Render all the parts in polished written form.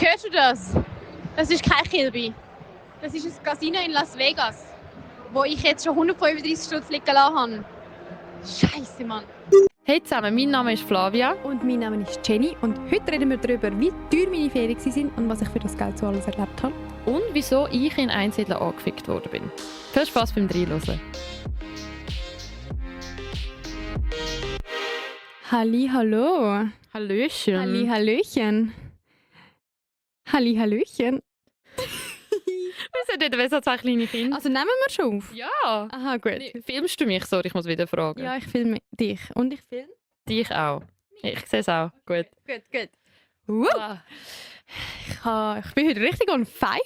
Hörst du das? Das ist kein Kilby. Das ist ein Casino in Las Vegas, wo ich jetzt schon 135 Stunden fliegen lassen habe. Scheiße, Mann. Hey zusammen, mein Name ist Flavia. Und mein Name ist Jenny und heute reden wir darüber, wie teuer meine Ferien waren und was ich für das Geld so alles erlebt habe. Und wieso ich in Einsiedler angefickt worden bin. Viel Spass beim Reinhören. Halli, hallo. Hallöchen. Halli, hallöchen. Halli, hallöchen. Wir sind nicht besser zwei kleine Kinder. Also nehmen wir schon auf? Ja. Aha, gut. Nee, filmst du mich? Sorry, ich muss wieder fragen. Ja, ich filme dich. Und ich filme? Dich auch. Ich sehe es auch. Gut. Gut. Ah. Ich bin heute richtig on fire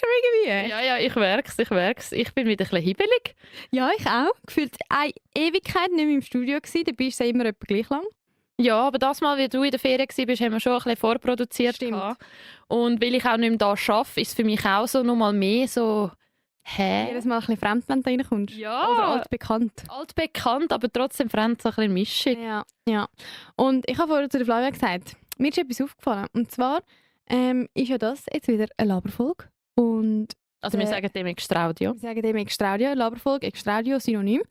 irgendwie. Ja, ich merk's. Ich bin wieder ein bisschen hibbelig. Ja, ich auch. Gefühlt eine Ewigkeit nicht mehr im Studio gewesen. Dabei ist es immer etwa gleich lang. Ja, aber das Mal, wie du in der Ferien warst, haben wir schon ein bisschen vorproduziert. Stimmt. Gehabt. Und weil ich auch nicht mehr da arbeite, ist es für mich auch so nochmal mehr so... Hä? Jedes Mal ein bisschen fremd, wenn du reinkommst. Ja. Oder altbekannt. Altbekannt, aber trotzdem fremd, so ein bisschen Mischung. Ja. Und ich habe vorher zu der Flavia gesagt, mir ist etwas aufgefallen. Und zwar ist ja das jetzt wieder eine Laberfolge. Und Also wir sagen dem Extraudio. wir sagen dem Extraudio, Laberfolge, Extraudio, Synonym.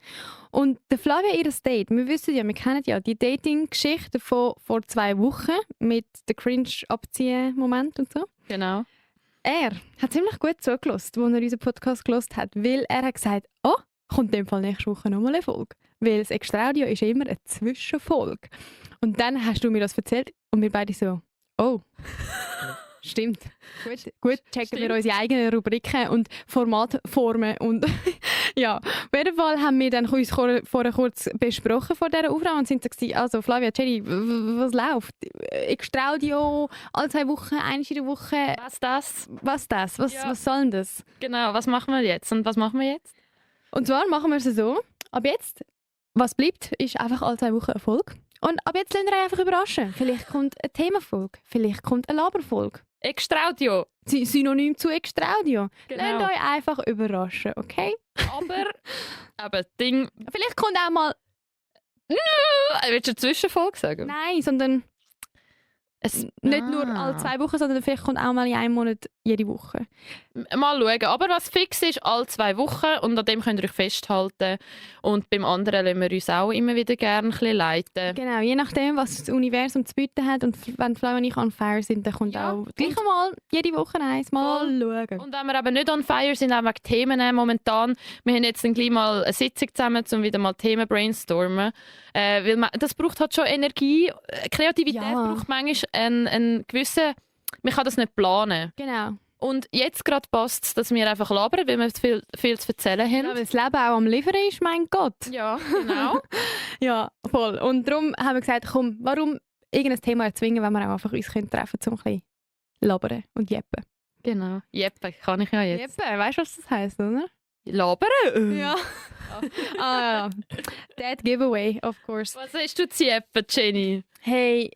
Und der Flavia, ihr Date, wir wissen ja, wir kennen ja die Dating-Geschichte von vor 2 Wochen mit dem Cringe-Abziehen-Moment und so. Genau. Er hat ziemlich gut zugelassen, als er unseren Podcast gehört hat, weil er hat gesagt, oh, kommt in dem Fall nächste Woche nochmal eine Folge. Weil das Extraudio ist immer eine Zwischenfolge. Und dann hast du mir das erzählt und wir beide so, oh, stimmt. Gut, checken wir unsere eigenen Rubriken und Formatformen. Und ja, auf jeden Fall haben wir dann uns vorher kurz besprochen vor dieser Aufnahme und sind so gewesen, also Flavia, Jenny, was läuft? Extraudio, alle 2 Wochen, einmal in der Woche. Was das? Was das? Was soll denn das? Genau, was machen wir jetzt? Und was machen wir jetzt? Und zwar machen wir es so, ab jetzt, was bleibt, ist einfach alle 2 Wochen eine Folge. Und ab jetzt lasst ihr euch einfach überraschen. Vielleicht kommt eine Themenfolge, vielleicht kommt eine Laberfolge. Extraudio. Synonym zu Extraudio. Genau. Lasst euch einfach überraschen, okay? Aber Ding... Vielleicht kommt auch mal... Willst du eine Zwischenfolge sagen? Nein, sondern nicht nur alle 2 Wochen, sondern vielleicht kommt auch mal in einem Monat jede Woche. Mal schauen. Aber was fix ist, alle 2 Wochen. Und an dem könnt ihr euch festhalten. Und beim anderen lassen wir uns auch immer wieder gerne ein bisschen leiten. Genau, je nachdem, was das Universum zu bieten hat. Und wenn Flavia und ich on fire sind, dann kommt auch gleich einmal jede Woche eins mal schauen. Und wenn wir aber nicht on fire sind, auch wegen Themen momentan, wir haben jetzt dann gleich mal eine Sitzung zusammen, um wieder mal Themen brainstormen. Weil das braucht halt schon Energie. Kreativität braucht manchmal einen gewissen... Man kann das nicht planen. Genau. Und jetzt gerade passt es, dass wir einfach labern, weil wir viel zu erzählen haben. Ja, weil das Leben auch am Liefern ist, mein Gott. Ja, genau. Ja, voll. Und darum haben wir gesagt, komm, warum irgendein Thema erzwingen, wenn wir auch einfach uns treffen können, um ein bisschen labern und jeppen. Genau. Jeppe, kann ich ja jetzt. Jeppen, weißt du, was das heisst, oder? Labern? Ja. Ja. That giveaway, of course. Was hast du zu jeppen, Jenny? Hey,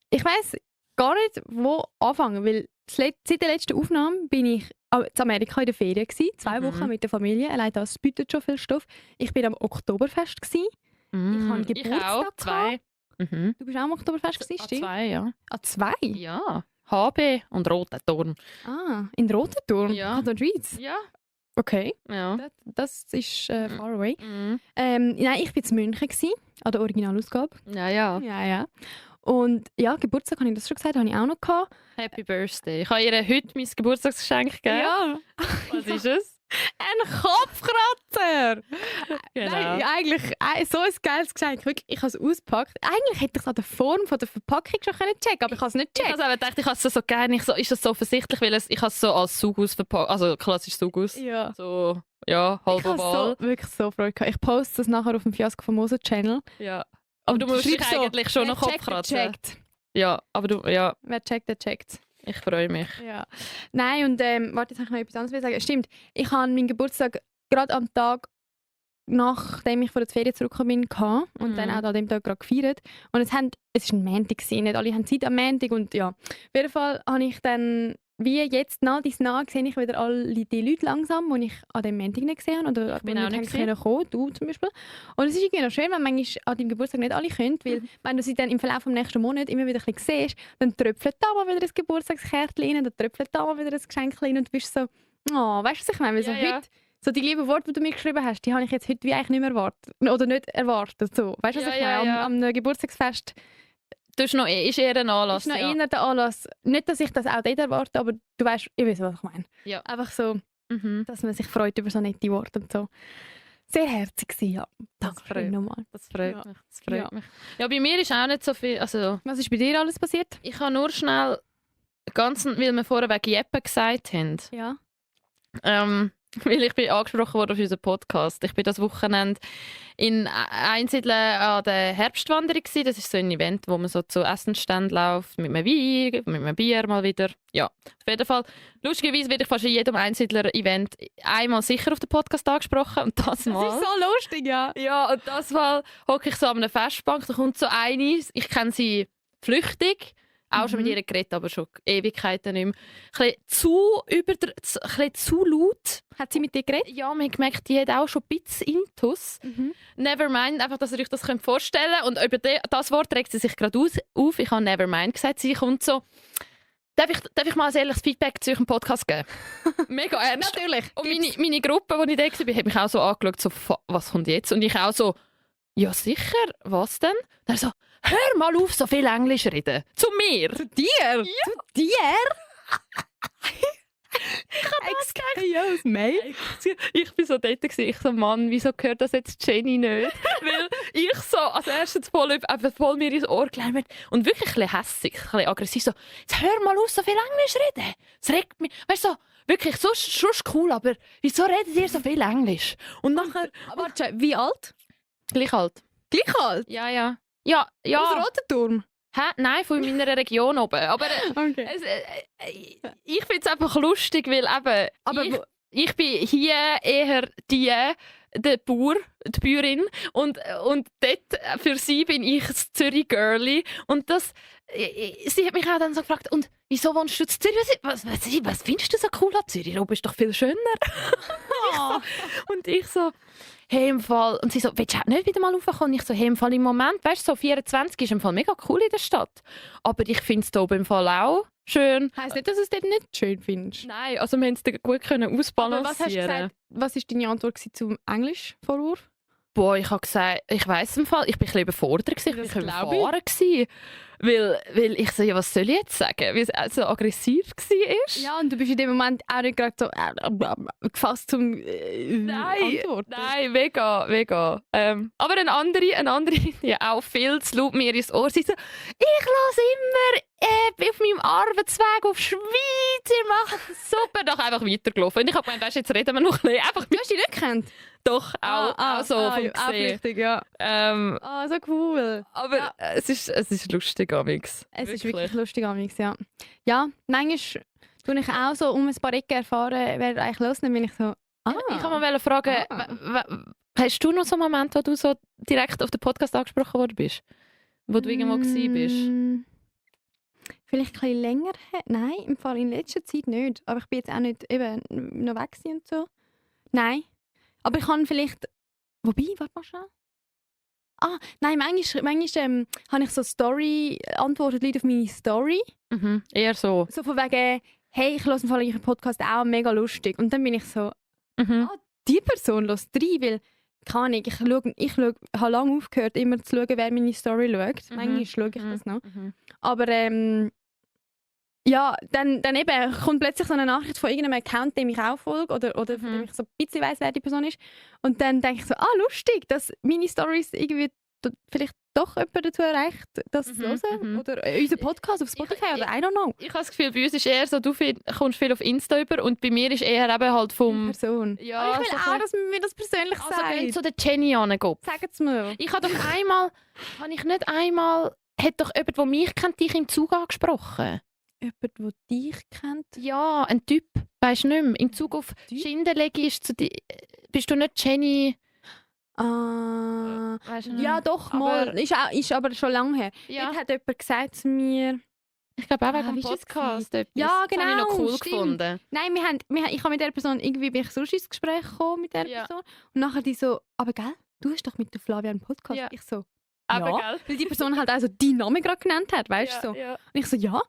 ich weiss gar nicht, wo anfangen, weil seit der letzten Aufnahme bin ich in Amerika in der Ferien gewesen, 2 Wochen mit der Familie. Allein das bietet schon viel Stoff. Ich bin am Oktoberfest gewesen. Ich habe Geburtstag auch, 2. Du bist auch am Oktoberfest gewesen, stimmt? 2, ja. Ah, 2? Ja. HB und Roter Turm. Ah, in Rotenturm? Ja. Kanton Schweiz? Ja. Okay, Ja. das ist far away. Mhm. Nein, ich war in München gewesen, an der Originalausgabe. Ja. Ja. Und ja, Geburtstag, habe ich das schon gesagt, habe ich auch noch gehabt. Happy Birthday. Ich habe ihr heute mein Geburtstagsgeschenk gegeben. Ja. Was ist es? Ein Kopfkratzer! Genau. Nein, eigentlich so ein geiles Geschenk. Wirklich, ich habe es ausgepackt. Eigentlich hätte ich es an der Form von der Verpackung schon checken, aber ich habe es nicht Ich gecheckt. habe gedacht, ich habe es so gerne. Ist das so offensichtlich, weil ich habe es so als Saugus verpackt, also klassisch Saugus. Ja. So, ja, halb Ich habe oval. wirklich so Freude gehabt. Ich poste das nachher auf dem Fiasco Famoso Channel. Ja. Aber du musst dich schreib so, eigentlich schon wer noch Kopf checkt, der kratzen. checkt. Ja, aber du, ja, Wer checkt, der checkt. ich freue mich. Ja. Nein, und warte, jetzt habe ich noch etwas anderes sagen. Stimmt, ich habe meinen Geburtstag gerade am Tag, nachdem ich von der Ferien zurückgekommen bin, gehabt und dann auch an dem Tag gerade gefeiert. Und es war ein Montag, nicht alle haben Zeit am Montag und ja. Auf jeden Fall habe ich dann wie jetzt nach dies nach sehe ich wieder alle die Leute langsam, die ich an dem Montag nicht gesehen habe oder bin die auch nicht nicht kommen können, du zum Beispiel. Und es ist irgendwie noch schön, wenn manchmal an deinem Geburtstag nicht alle können, weil wenn du sie dann im Verlauf des nächsten Monats immer wieder ein bisschen siehst, dann tröpfelt da mal wieder ein Geburtstagskärtchen rein, dann tröpfelt da mal wieder ein Geschenk rein und du bist so, oh, weißt du, was ich meine? Weil so Ja. heute, so die lieben Worte, die du mir geschrieben hast, die habe ich jetzt heute wie eigentlich nicht mehr erwartet. Oder nicht erwartet. So. Weißt du, was ich meine? Am Geburtstagsfest Ist eher ein Anlass. ist noch ja. eher der Anlass. Nicht, dass ich das auch dort erwarte, aber du weißt, ich weiß, was ich meine. Ja. Einfach so, Mhm. dass man sich freut über so nette Worte und so. Sehr herzig gewesen, ja. Danke freut mich. nochmal. Das freut Ja. mich. Das freut Ja. mich. Ja, bei mir ist auch nicht so viel. Also, Was ist bei dir alles passiert? ich habe nur schnell weil wir vorher wegen Jeppe gesagt haben. Ja. Weil ich bin angesprochen worden auf unseren Podcast. Ich bin das Wochenende in Einsiedeln an der Herbstwanderung gewesen. Das ist so ein Event, wo man so zu Essensständen läuft, mit einem Wein, mit einem Bier mal wieder. Ja, auf jeden Fall. Lustigerweise werde ich fast in jedem Einsiedler-Event einmal sicher auf den Podcast angesprochen. Und das Mal... Das ist so lustig, ja. Ja, und das Mal hocke ich so an einer Festbank, da kommt so eine, ich kenne sie flüchtig, auch schon mit ihr geredet, aber schon Ewigkeiten nicht mehr. Ein bisschen zu laut. Hat sie mit dir geredet? Ja, man hat gemerkt, die hat auch schon ein bisschen Intus. Nevermind, einfach, dass ihr euch das vorstellen könnt. Und über das Wort regt sie sich gerade auf. Ich habe Nevermind gesagt. Sie kommt so, darf ich mal ein ehrliches Feedback zu eurem Podcast geben? Mega ernst. Natürlich. Und meine Gruppe, die ich da war, hat mich auch so angeschaut, so, was kommt jetzt? Und ich auch so, ja sicher, was denn? Dann so, hör mal auf, so viel Englisch reden. Zu mir. Zu dir? Ja. Zu dir? Ich habe das Excuse me. Ich war so dort, ich so, Mann, wieso gehört das jetzt Jenny nicht? Weil ich so als erstes voll mir ins Ohr gelegt und wirklich ein bisschen hässig, ein bisschen aggressiv, so, jetzt hör mal auf, so viel Englisch reden. Es regt mich, weißt du, so, wirklich, so ist cool, aber wieso redet ihr so viel Englisch? Und nachher, Warte, wie alt? gleich alt. Gleich alt? Ja, ja. Ja, ja. Aus Rotenturm? Hä? Nein, von meiner Region oben. Aber Okay. ich finde es einfach lustig, weil eben, Aber ich bin hier eher der Bauer, die Bäuerin und dort für sie bin ich das Zürich-Girlie und das, sie hat mich auch dann so gefragt, und wieso wohnst du in Zürich? Was findest du so cool an Zürich? Oben ist doch viel schöner. Und ich so, hey, im Fall, und sie so, willst du auch nicht wieder mal raufkommen? Und ich so, hey, im Fall im Moment, weißt du, so 24 ist im Fall mega cool in der Stadt, aber ich finde es hier oben im Fall auch schön. heisst nicht, dass du es dort nicht schön findest. Nein, also wir haben es gut können ausbalancieren. Aber was hast du gesagt? Was war deine Antwort zum Englischvorwurf? Boah, ich habe gesagt, ich weiss im Fall, ich bin ein bisschen überfordert gewesen, ich Das war glaube ich. überfahren gewesen, weil ich so, ja, was soll ich jetzt sagen, weil es so aggressiv war. Ja, und du bist in dem Moment auch nicht gerade so gefasst zum Antworten. Nein, mega. Aber eine andere, die auch viel zu laut mir ins Ohr, sie so, ich lasse immer auf meinem Arbeitsweg auf Schweiz, ihr macht das super, doch einfach weitergelaufen. Und ich habe gemeint, weißt du, jetzt reden wir noch ein bisschen, einfach Du hast die nicht gekannt? doch, auch so vom auch Gesehen. richtig, ja. So cool. Aber Ja. es ist lustig, Amix. Es ist wirklich lustig, amigs, ja. Ja, manchmal tue ich auch so um ein paar Ecken erfahren, wer eigentlich los nimmt, bin ich so, Ich wollte mal fragen, hast du noch so einen Moment, wo du so direkt auf den Podcast angesprochen worden bist? Wo du irgendwo gewesen bist? Vielleicht ein bisschen länger her. Nein, im Fall in letzter Zeit nicht. Aber ich bin jetzt auch nicht eben noch weg gewesen und so. Nein. Aber ich kann vielleicht... Wobei, warte mal schnell. Nein, manchmal habe ich so Story... Antwortet Leute auf meine Story. Mhm. Eher so. So von wegen, hey, ich höre im Fall euren Podcast auch, mega lustig. Und dann bin ich so, Mhm. die Person hört rein, weil... Keine Ahnung, ich habe lange aufgehört, immer zu schauen, wer meine Story schaut. Manchmal schaue ich das noch. Mhm. Aber ja, dann eben kommt plötzlich so eine Nachricht von irgendeinem Account, dem ich auch folge oder von dem ich so ein bisschen weiss, wer die Person ist. Und dann denke ich so, lustig, dass meine Stories irgendwie vielleicht doch jemanden dazu erreicht, das zu hören. Oder unser Podcast auf Spotify oder I don't know. Ich habe das Gefühl, bei uns ist eher so, du kommst viel auf Insta über und bei mir ist eher eben halt vom... Person. Ja, Ich will so auch, dass man mir das persönlich Also wenn sagt. so der Jenny angeht. Sag es mir. Ich habe doch hat doch jemand, der mich kennt, dich im Zug angesprochen. Jemand, der dich kennt? Ja, ein Typ, weisst du nicht mehr. Im Zug auf Typ? Schindelegi bist du nicht Jenny... Weisst du nicht Ja, mehr? doch, Aber- mal. Ist aber schon lange her. Ja. Dort hat jemand gesagt zu mir, Ich glaube auch wegen dem wie ist es Podcast. Etwas. Ja, Das habe ich noch genau, cool stimmt. gefunden. Nein, ich habe mit der Person, irgendwie bin ich sonst ins Gespräch gekommen mit der Ja. Person. Und nachher die so, aber gell, du hast doch mit der Flavia einen Podcast. Ja. Ich so, Aber ja. gell? Weil die Person halt auch so deinen Namen gerade genannt hat, weißt du so. Ja. Und ich so, ja,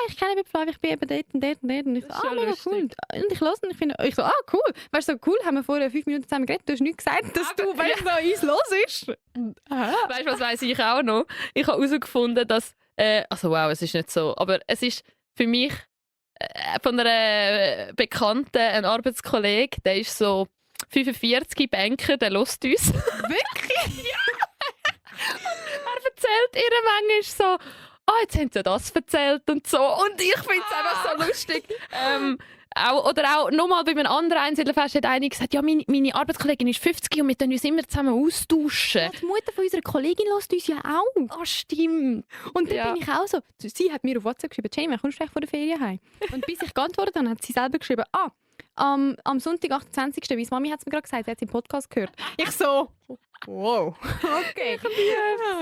ich kenne eben Flavia, ich bin eben dort und dort und dort. Und ich so, Das ist schon mega lustig. cool. Und ich höre und ich so, cool. Weißt du, so cool, haben wir vorher 5 Minuten zusammen geredet, du hast nichts gesagt, dass Aber- du, weißt du, so uns hörst. Weißt du, was weiss ich auch noch? Ich habe herausgefunden, dass. Also, wow, es ist nicht so. Aber es ist für mich von einer Bekannten, ein Arbeitskollege, der ist so 45 Banker, der hört uns. Wirklich? Er erzählt ihr manchmal so, jetzt haben sie das erzählt und so. Und ich finde es einfach so lustig. Auch nochmal bei einem anderen Einzelfest hat einer gesagt, ja, meine Arbeitskollegin ist 50 und wir tun uns immer zusammen austauschen. Die Mutter von unserer Kollegin hört uns ja auch. Ah, stimmt. Und dann Ja. bin ich auch so. Sie hat mir auf WhatsApp geschrieben, Jamie, kommst du echt von der Ferien heim? Und bis ich geantwortet habe, hat sie selber geschrieben, am Sonntag, 28. Wie Mami hat es mir gerade gesagt, sie hat es im Podcast gehört. Ich so, wow, okay.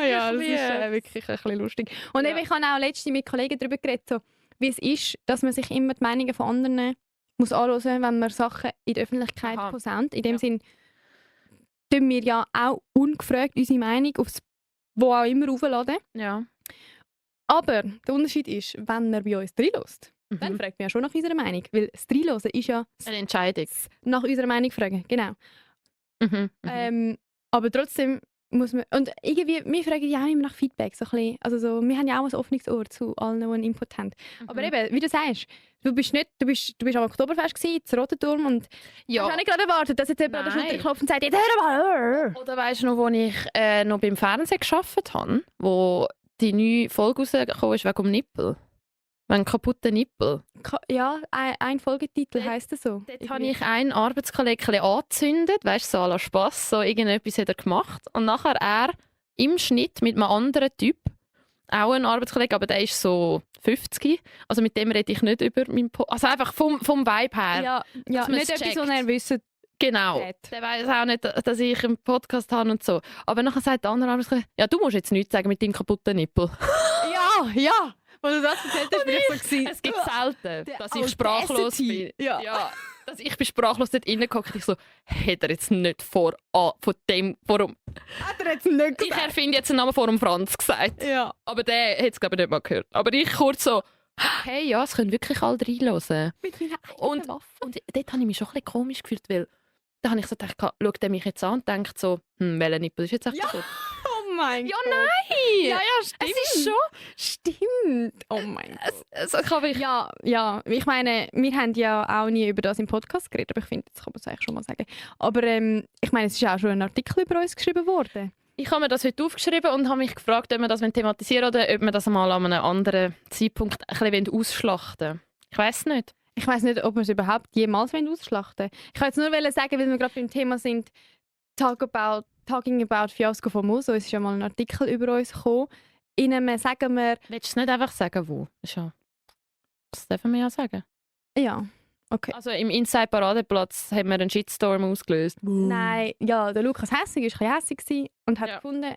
Ja, das ist wirklich ein bisschen lustig. Und Ja. eben, ich habe auch letztens mit Kollegen darüber geredet, so, wie es ist, dass man sich immer die Meinungen von anderen muss anhören, wenn man Sachen in der Öffentlichkeit Aha. posaunt. In dem Ja. Sinn tun wir ja auch ungefragt unsere Meinung aufs wo auch immer aufladen. Ja. Aber der Unterschied ist, wenn er bei uns reinlässt, dann Mhm. fragt man ja schon nach unserer Meinung. Weil das Reinhören ist ja Eine Entscheidung. nach unserer Meinung fragen. Genau. Mhm. Aber trotzdem muss man... Und irgendwie, wir fragen ja auch immer nach Feedback. So ein bisschen, also so, wir haben ja auch ein offenes Ohr zu allen, die einen Input haben. Aber eben, wie du sagst, du bist am Oktoberfest gewesen, in Rotenturm und Ja. hast auch nicht gerade erwartet, dass jetzt jemand an der Nein. Schulter klopft und sagt, jetzt hör mal! Oder weißt du noch, als ich noch beim Fernsehen gearbeitet habe, wo die neue Folge rausgekommen ist wegen dem Nippel? Wegen kaputten Nippel. Ja, ein Folgetitel heisst es so. Dort habe ich einen Arbeitskollegen angezündet, weißt du, so à la Spass, so irgendetwas hat er gemacht. Und nachher er im Schnitt mit einem anderen Typ, auch ein Arbeitskollege, aber der ist so 50. Also mit dem rede ich nicht über meinen Also einfach vom Vibe her. Ja, dass man nicht es etwas, was checkt. er wissen. Genau. hat. Der weiß auch nicht, dass ich einen Podcast habe und so. Aber nachher sagt der andere Arbeitskollege, ja, du musst jetzt nichts sagen mit deinem kaputten Nippel. Ja! Als du das erzählt hast, bin ich so gewesen. Es gibt selten, Der dass ich sprachlos bin. Audacity. Ja. Dass ich bin sprachlos dort reingehockt. Ich so, hat er jetzt nicht vor dem... Hat er jetzt nicht Ich erfinde jetzt einen Namen vor dem Franz gesagt. Ja. Aber der hat es, glaube ich, nicht mal gehört. Aber ich kurz so, hey, ja, es können wirklich alle reinhören. Mit meiner Und- eigenen Waffe. Und dort habe ich mich schon ein bisschen komisch gefühlt, weil da habe ich so gedacht, schaut er mich jetzt an und denkt so, welcher Nippel ist jetzt echt Ja. kaputt? Oh mein Ja, Gott. nein! Ja, stimmt. Es ist schon... Stimmt. Oh mein Gott. So kann ich... Ja, ich meine, wir haben ja auch nie über das im Podcast geredet, aber ich finde, das kann man es eigentlich schon mal sagen. Aber ich meine, es ist auch schon ein Artikel über uns geschrieben worden. Ich habe mir das heute aufgeschrieben und habe mich gefragt, ob wir das thematisieren wollen oder ob wir das mal an einem anderen Zeitpunkt ein bisschen ausschlachten wollen. Ich weiß nicht. Ich weiß nicht, ob wir es überhaupt jemals ausschlachten wollen. Ich wollte jetzt nur sagen, weil wir gerade beim Thema sind, Talking about Fiasco von Muso. Es ist ja mal ein Artikel über uns gekommen. In einem sagen wir, Willst du nicht einfach sagen, wo? Das dürfen wir ja sagen. ja, okay. Also im Inside Paradeplatz haben wir einen Shitstorm ausgelöst. Nein, ja, der Lukas Hessig war ein bisschen hässig gewesen und hat Ja. gefunden,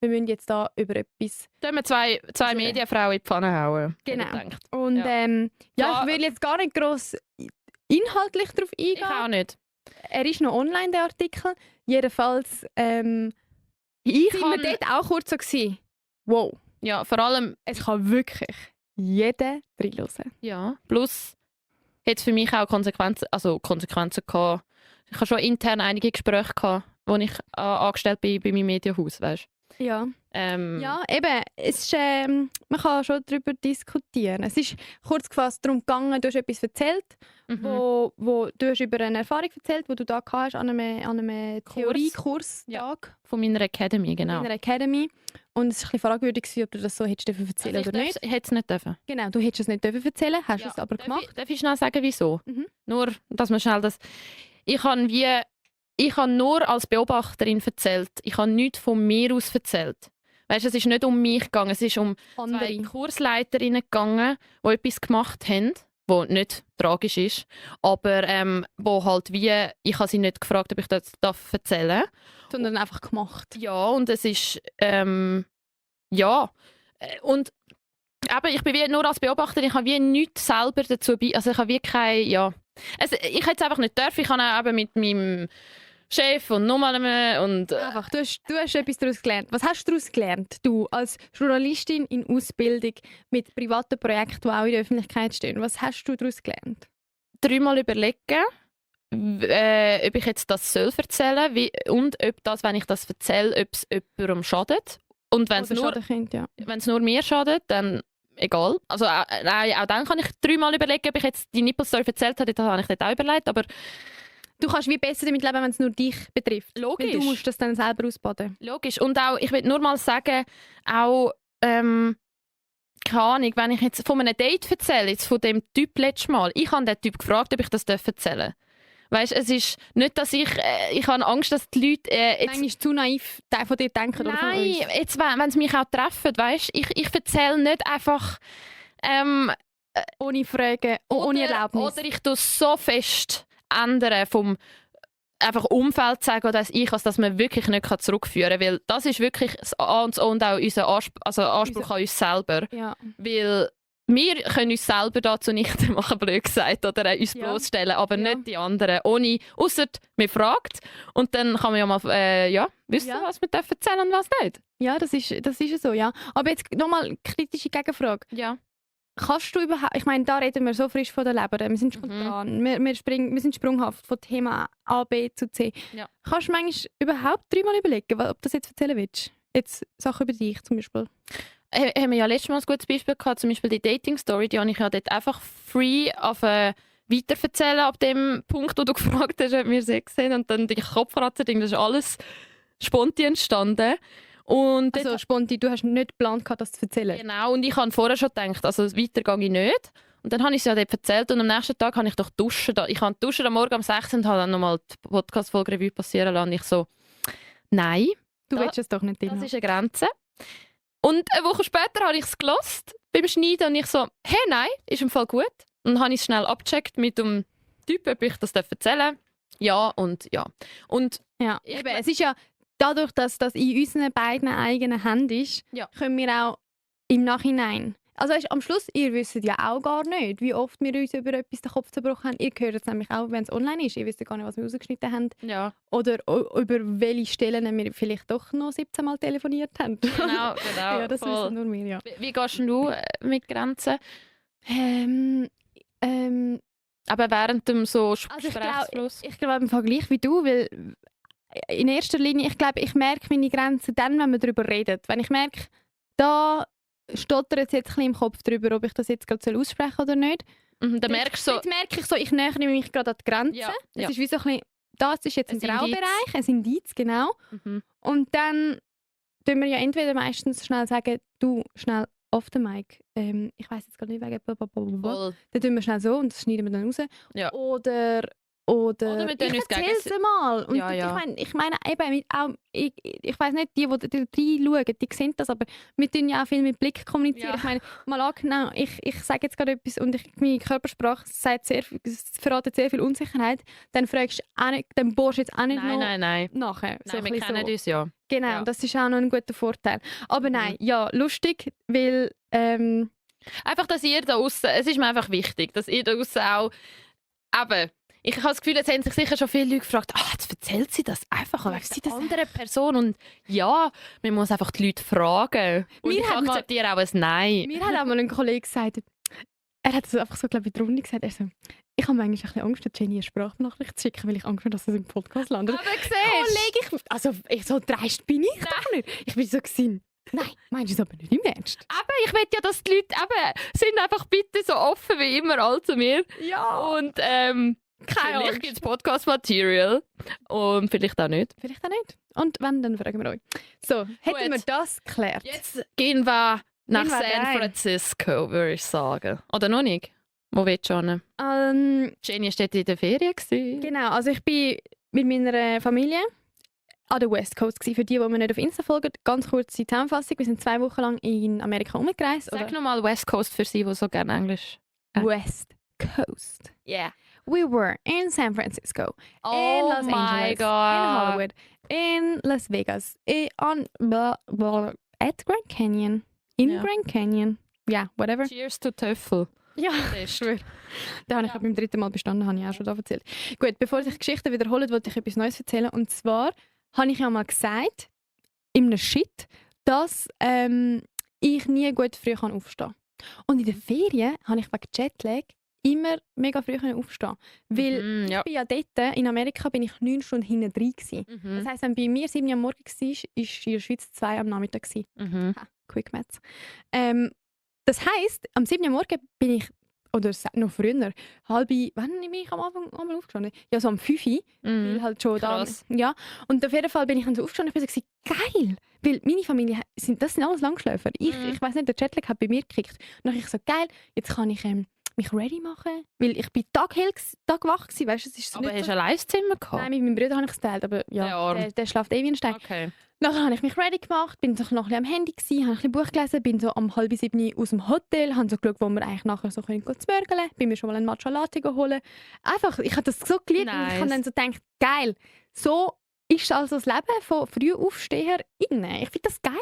wir müssen jetzt da über etwas. Da haben wir zwei Medienfrauen in die Pfanne hauen. Genau. habe ich gedacht. Und Ja. Ja. ich will jetzt gar nicht gross inhaltlich darauf Ich auch eingehen. nicht. Er ist noch online, der Artikel. Jedenfalls Ich sind wir kann, dort auch kurz so gewesen. Wow, ja, vor allem, es kann wirklich jeder reinhören. ja, plus hat es für mich auch Konsequenzen gehabt. Ich habe schon intern einige Gespräche gehabt, wo ich angestellt bin bei meinem Medienhaus, weißt Ja. du. Ja, eben. Es ist, man kann schon darüber diskutieren. Es ist kurz gefasst darum gegangen, du hast etwas erzählt, Mhm. wo du hast über eine Erfahrung erzählt, die du da gehabt hast an einem Theoriekurstag Von meiner Academy, genau. in einer Academy. Und es war ein bisschen fragwürdig, gewesen, ob du das so hättest erzählen Also oder nicht. ich hätte es nicht dürfen. Genau, du hättest es nicht erzählen, hast Ja. es aber gemacht. Darf ich schnell sagen, wieso? Mhm. Nur, dass man schnell das... Ich habe nur als Beobachterin erzählt. Ich habe nichts von mir aus erzählt. Weißt, es ist nicht um mich gegangen, es ist um zwei Andere. Kursleiterinnen gegangen, die etwas gemacht haben, was nicht tragisch ist, aber wo halt wie, ich habe sie nicht gefragt, ob ich das erzählen darf. Sondern einfach gemacht. Ja, und es ist, ja. Und Aber ich bin wie nur als Beobachterin, ich habe wie nichts selber dazu also ich habe wie keine, ja. Also ich hätte es einfach nicht dürfen. Ich habe auch eben mit meinem Chef und nochmal und Einfach, du hast etwas daraus gelernt. Was hast du daraus gelernt? Du als Journalistin in Ausbildung mit privaten Projekten, die auch in der Öffentlichkeit stehen. Was hast du daraus gelernt? 3-mal überlegen, ob ich jetzt das soll erzählen und ob das, wenn ich das erzähle, ob es jemandem schadet. Und wenn es Oder nur, Schadenkind, ja. nur mir schadet, dann egal. Also auch dann kann ich 3-mal überlegen, ob ich jetzt die Nippelstory erzählt habe. Das habe ich dort auch überlegt, aber Du kannst wie besser damit leben, wenn es nur dich betrifft. logisch. Weil du musst das dann selber ausbaden. Logisch. Und auch, ich will nur mal sagen, auch, keine Ahnung, wenn ich jetzt von einem Date erzähle, jetzt von dem Typ letztes Mal, ich habe den Typ gefragt, ob ich das erzählen darf. Weißt, es ist nicht, dass ich habe Angst, dass die Leute jetzt... Manchmal zu naiv von dir denken oder von Nein, uns. jetzt, wenn sie mich auch treffen, weißt, ich erzähle nicht einfach... Ohne Fragen, ohne Erlaubnis. Oder ich tue so fest ändern vom einfach Umfeld sagen, dass dass man wirklich nicht zurückführen kann. Weil das ist wirklich das A und O und auch unser Anspruch an uns selber. Ja. Weil wir können uns selber dazu nicht machen, blöd gesagt, oder uns Ja. bloßstellen, aber Ja. nicht die anderen. Ausser man fragt. Und dann kann man ja mal wissen, Ja. was man erzählen und was nicht. Ja, das ist ja so, ja. Aber jetzt nochmal kritische Gegenfrage. Ja. Kannst du überhaupt, ich meine, da reden wir so frisch von der Leber, wir sind spontan, wir sind sprunghaft von Thema A, B zu C. Ja. Kannst du manchmal überhaupt 3-mal überlegen, ob du das jetzt erzählen willst? Jetzt Sachen über dich zum Beispiel. Haben wir ja letztes Mal ein gutes Beispiel gehabt, zum Beispiel die Dating-Story, die habe ich ja dort einfach free weiterverzählen ab dem Punkt, wo du gefragt hast, ob wir Sex haben, und dann die Kopfkratzer-Ding, das ist alles spontan entstanden. Und Also spontan, du hast nicht geplant, das zu erzählen? genau, und ich habe vorher schon gedacht, also weiter gehe ich nicht. Und dann habe ich es ja dort erzählt und am nächsten Tag habe ich doch duschen. Ich habe duschen am Morgen um 6 und habe dann nochmal die Podcast-Folge Revue passieren lassen. Und ich so, nein, Du Da- willst es doch nicht drin. das ist eine Grenze. Und eine Woche später habe ich es gelost beim Schneiden und ich so, hey, nein, ist im Fall gut. Und dann habe ich es schnell abgecheckt mit dem Typ, ob ich das erzählen darf. Ja und ja. Und Ja, Ich eben, glaub- es ist ja dadurch, dass das in unseren beiden eigenen Händen ist, Ja. können wir auch im Nachhinein. Also weisst, am Schluss, ihr wisst ja auch gar nicht, wie oft wir uns über etwas den Kopf zerbrochen haben. Ihr hört es nämlich auch, wenn es online ist. Ihr wisst ja gar nicht, was wir rausgeschnitten haben. ja, Oder über welche Stellen wir vielleicht doch noch 17 Mal telefoniert haben. genau, genau. Ja, das voll. wissen nur wir, ja. Wie gehst du mit Grenzen? Ähm, Aber während dem so Also ich Gesprächsfluss? Ich glaube im Vergleich wie du, weil in erster Linie, ich glaube, ich merke meine Grenzen dann, wenn wir darüber reden. Wenn ich merke, da stottert es jetzt ein bisschen im Kopf darüber, ob ich das jetzt gerade aussprechen soll oder nicht. Dann merkst du so, Jetzt merke ich so, ich nähere mich gerade an die Grenze. Ja, Es ja. ist wie so ein bisschen, das ist jetzt ein Ein Indiz. Graubereich, ein Indiz, genau. mhm. Und dann tun wir ja entweder meistens schnell sagen, du, schnell off the mic, ich weiß jetzt gar nicht wegen blablabla. voll. Dann tun wir schnell so und das schneiden wir dann raus. Ja. Oder Oder wir tun ich uns gegen- erzähl's mal. Und Ja, ja. ich meine eben, auch, ich weiss nicht, die reinschauen, die sehen das, aber wir tun ja auch viel mit Blick kommunizieren. Ja. Ich meine, mal angenommen, ich sage jetzt gerade etwas und meine Körpersprache es verratet sehr viel Unsicherheit, dann fragst du auch nicht, dann bohrst du jetzt auch nicht noch Nein. nachher. So Nein, ein wir bisschen kennen so. uns ja. Genau, Ja. das ist auch noch ein guter Vorteil. Aber nein, ja, lustig, weil Einfach, dass ihr da aussen, es ist mir einfach wichtig, dass ihr da aussen auch, eben, ich habe das Gefühl, jetzt haben sich sicher schon viele Leute gefragt, jetzt erzählt sie das einfach wegen sie der das anderen Person. Und ja, man muss einfach die Leute fragen. Und Wir ich haben mal- akzeptiere auch ein Nein. mir hat auch mal ein Kollege gesagt, er hat es einfach so, glaube ich, in der Runde gesagt, er so, ich habe manchmal ein bisschen Angst, der Jenny eine Sprachnachricht zu schicken, weil ich Angst habe, dass es im Podcast landet. Aber siehst Kollege, ich so dreist bin ich doch nicht. Ich bin so gewesen. Nein, meinst du es aber nicht im Ernst? aber ich will ja, dass die Leute eben, sind einfach bitte so offen wie immer all zu mir. Ja. Und Keine vielleicht Angst. gibt es Podcast-Material und vielleicht auch nicht. Vielleicht auch nicht. Und wenn, dann fragen wir euch. So, hätten wir Gut. das geklärt. Jetzt gehen wir nach Gehen wir San rein. Francisco, würde ich sagen. Oder noch nicht? Wo willst du hin? Jenny war dort in der Ferien. gewesen. Genau, also ich bin mit meiner Familie an der West Coast gewesen. Für die mir nicht auf Insta folgen, ganz kurze Zusammenfassung. Wir sind 2 Wochen lang in Amerika umgereist. Sag nochmal West Coast für sie, die so gerne Englisch. West Coast. Yeah. We were in San Francisco, in Oh Los my Angeles, God. in Hollywood, in Las Vegas, at Grand Canyon, in Ja. Grand Canyon. ja, whatever. Cheers to Töffel. Ja, ich schwöre. Da habe ich beim 3. Mal bestanden, habe ich auch schon da erzählt. Gut, bevor sich Geschichten wiederholen, wollte ich etwas Neues erzählen. Und zwar habe ich ja mal gesagt, in einem Shit, dass ich nie gut früh aufstehen kann. Und in den Ferien habe ich wegen Jetlag immer mega früh aufstehen. Weil ich bin ja dort, in Amerika bin ich 9 Stunden hinten drin gewesen. Das heisst, wenn bei mir 7 Uhr am Morgen war, war in der Schweiz 2 am Nachmittag gewesen. Ha, Quick Maths. Das heisst, am 7 Uhr morgen bin ich, oder noch früher, wann bin ich am Anfang einmal aufgestanden? Ja, so um 5 Uhr, weil halt schon Krass. da... Ja, und auf jeden Fall bin ich dann so aufgestanden und ich war so, geil! Weil meine Familie, das sind alles Langschläfer. Ich weiss nicht, der Jetlag hat bei mir gekickt. Und dann habe ich so, geil, jetzt kann ich mich ready machen, weil ich bin tagwach gewesen, weißt du, es ist so. Aber nicht hast so... du ein Live-Zimmer gehabt? Nein, mit meinem Bruder habe ich es geteilt, aber ja, der schläft wie ein Stein. Okay. Nachher habe ich mich ready gemacht, bin so noch ein bisschen am Handy gewesen, habe ein bisschen Buch gelesen, bin so um 6:30 aus dem Hotel, habe so geschaut, wo wir eigentlich nachher so können zmörgeln, bin mir schon mal einen Matcha Latte geholt. Einfach, ich habe das so geliebt und ich habe dann so gedacht, geil, so ist also das Leben von Frühaufsteher innen. Ich finde das geil.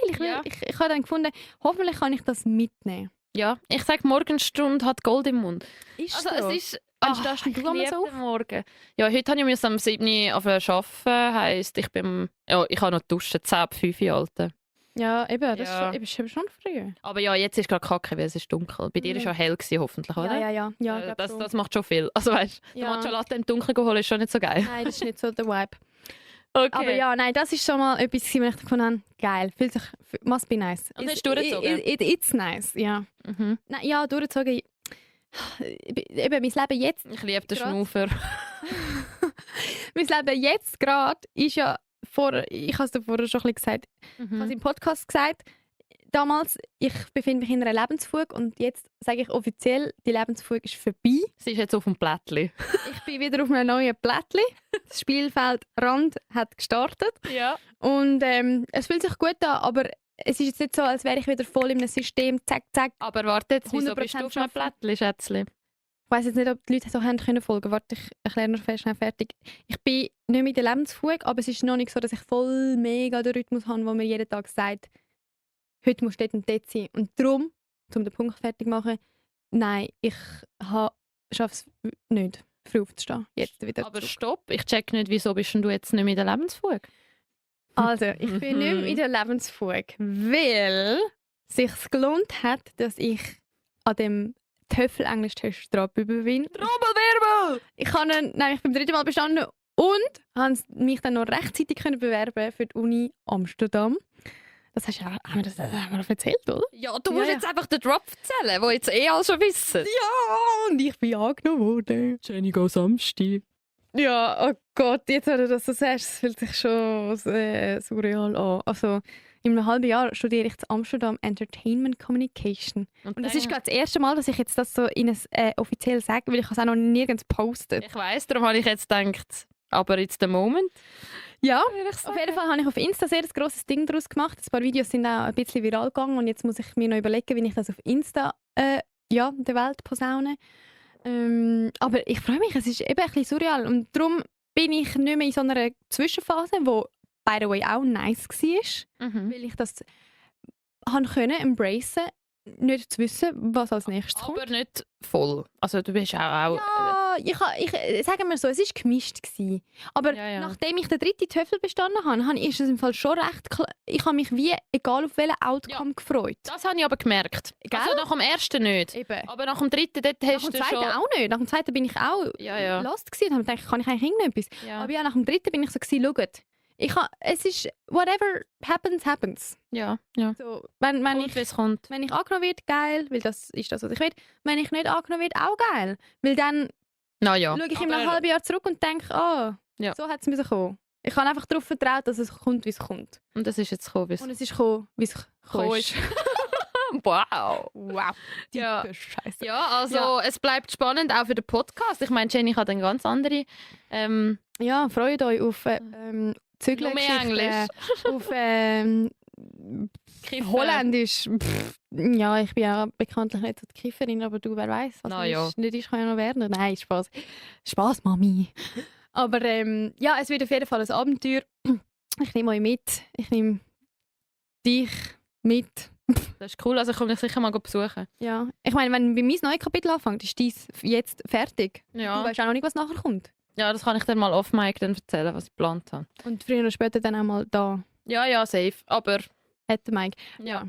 Ich habe dann gefunden, hoffentlich kann ich das mitnehmen. Ja, ich sage, Morgenstunde hat Gold im Mund. Ist Also so. es ist... Wann stehst du einmal so auf? Morgen. Ja, heute habe ich am 7 Uhr arbeiten. Heisst, ich habe noch duschen, 10 ab 5 Uhr alte. Ja, eben, das Ja. ist schon früh. Aber ja, jetzt ist gerade kacke, weil es ist dunkel. Bei dir war es ja hell gewesen, hoffentlich, oder? Ja, glaub das, schon. das macht schon viel. Also weißt du, Ja. der Matcha Latte im Dunkeln holen ist schon nicht so geil. Nein, das ist nicht so der Vibe. Okay. Aber ja, nein, das ist schon mal etwas, was ich gefunden habe, geil, fühlt sich, must be nice. Und hast du durchgezogen? It's nice, ja. Mhm. Nein, ja, durchgezogen. Eben, mein Leben jetzt... Ich liebe den Grad. Schnaufer. Mein Leben jetzt gerade ist ja ich habe es dir vorher schon ein bisschen gesagt, ich habe es im Podcast gesagt, damals, ich befinde mich in einer Lebensfuge und jetzt sage ich offiziell, die Lebensfuge ist vorbei. Sie ist jetzt auf dem Plättli. Ich bin wieder auf einem neuen Plättli. Das Spielfeld Rand hat gestartet. Ja. Und es fühlt sich gut an, aber es ist jetzt nicht so, als wäre ich wieder voll in einem System, zack, zack. Aber warte jetzt, wieso bist du 100% auf einem Plättli, Schätzli? Ich weiss jetzt nicht, ob die Leute so haben können folgen. Warte, ich erkläre noch schnell fertig. Ich bin nicht mehr in der Lebensfuge, aber es ist noch nicht so, dass ich voll mega den Rhythmus habe, wo mir jeden Tag sagt, heute musst du dort und dort sein. Und darum, um den Punkt fertig zu machen, nein, ich schaffe es nicht, früh aufzustehen. Jetzt wieder Aber zurück. stopp, ich check nicht, wieso bist denn du jetzt nicht mehr in der Lebensfuge? Also, ich bin nicht mehr in der Lebensfuge, weil es sich gelohnt hat, dass ich an dem Töffel-Englisch-Test dran bin. Trommelwirbel! Ich habe ihn nämlich beim 3. Mal bestanden und habe mich dann noch rechtzeitig bewerben für die Uni Amsterdam. Das hast du ja, haben wir das erzählt, oder? Ja, du Ja, musst ja. jetzt einfach den Drop erzählen, den jetzt alle schon wissen. Ja, und ich bin angenommen worden. Jenny go Samstag. Ja, oh Gott, jetzt, wenn du das so sagst, es fühlt sich schon surreal an. Also, in einem halben Jahr studiere ich in Amsterdam Entertainment Communication. Und das ist gerade das erste Mal, dass ich jetzt das so in offiziell sage, weil ich es auch noch nirgends postet. Ich weiss, darum habe ich jetzt gedacht, aber it's the moment. Ja, würde ich auf sagen. jeden Fall habe ich auf Insta sehr ein grosses Ding daraus gemacht. Ein paar Videos sind auch ein bisschen viral gegangen und jetzt muss ich mir noch überlegen, wie ich das auf Insta der Welt posaune. Aber ich freue mich, es ist eben ein bisschen surreal und darum bin ich nicht mehr in so einer Zwischenphase, wo by the way auch nice war, weil ich das können embracen, nicht zu wissen, was als nächstes kommt. Aber nicht voll. Also du bist auch Ja, ich sage mal so, es war gemischt gewesen. Aber Ja. nachdem ich den 3. Töffel bestanden habe, ist es im Fall schon recht klar. Ich habe mich wie, egal auf welchen Outcome, gefreut. Das habe ich aber gemerkt. Gell? Also nach dem ersten nicht. Eben. Aber nach dem dritten, dort Nach hast dem du zweiten schon... auch nicht. Nach dem zweiten bin ich auch Ja. lost gewesen und habe gedacht, kann ich eigentlich irgendetwas? Ja. Aber ja, nach dem 3. bin ich so gewesen, schaut. Es ist, whatever happens, happens. Ja. So, wenn Und wie es kommt. ich angenommen werde, geil, weil das ist das, was ich will. Wenn ich nicht angenommen werde, auch geil. Weil dann Naja. schaue ich in einem halben Jahr zurück und denke, Ja. so hat es müssen kommen. Ich habe einfach darauf vertraut, dass es kommt, wie es kommt. Und es ist jetzt gekommen, wie es Und es ist gekommen, wie es gekommen ist. Wow. Wow. Ja. Scheiße. Ja, also Ja. es bleibt spannend, auch für den Podcast. Ich meine, Jenny hat eine ganz andere... Ja, freut euch auf Zügeln. Noch mehr Englisch. Auf Kiffen. Holländisch. Ja, ich bin ja bekanntlich nicht so die Kifferin, aber du, wer weiß, was Na nicht ja. ist, nicht ist, kann ja noch werden. Nein, Spaß. Spaß, Mami. Aber ja, es wird auf jeden Fall ein Abenteuer. Ich nehme euch mit. Ich nehme dich mit. Das ist cool, also ich komme dich sicher mal besuchen. Ja. Ich meine, wenn bei mein neues Kapitel anfängt, ist dies jetzt fertig. Ja. Du weißt auch noch nicht, was nachher kommt. Ja, das kann ich dir mal off-mic dann erzählen, was ich geplant habe. Und früher oder später dann auch mal da. Ja, safe. Aber Hätte Mike. ja.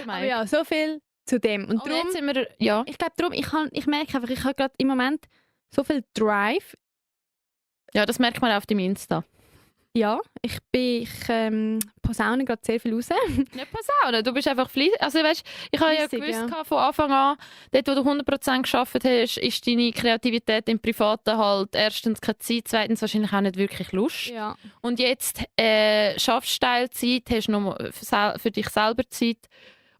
Aber ja, so viel zu dem. Und Und darum, jetzt sind wir, ja. ich glaube darum, ich merke einfach, ich habe gerade im Moment so viel Drive. Ja, das merkt man auch auf dem Insta. Ja, ich posaune gerade sehr viel raus. Nicht Posaune, du bist einfach fleissig. Also weißt, ich habe ja Fleissig, gewusst ja. von Anfang an, dort wo du 100% gearbeitet hast, ist deine Kreativität im Privaten halt erstens keine Zeit, zweitens wahrscheinlich auch nicht wirklich Lust. Ja. Und jetzt schaffst du Teilzeit, hast noch für dich selber Zeit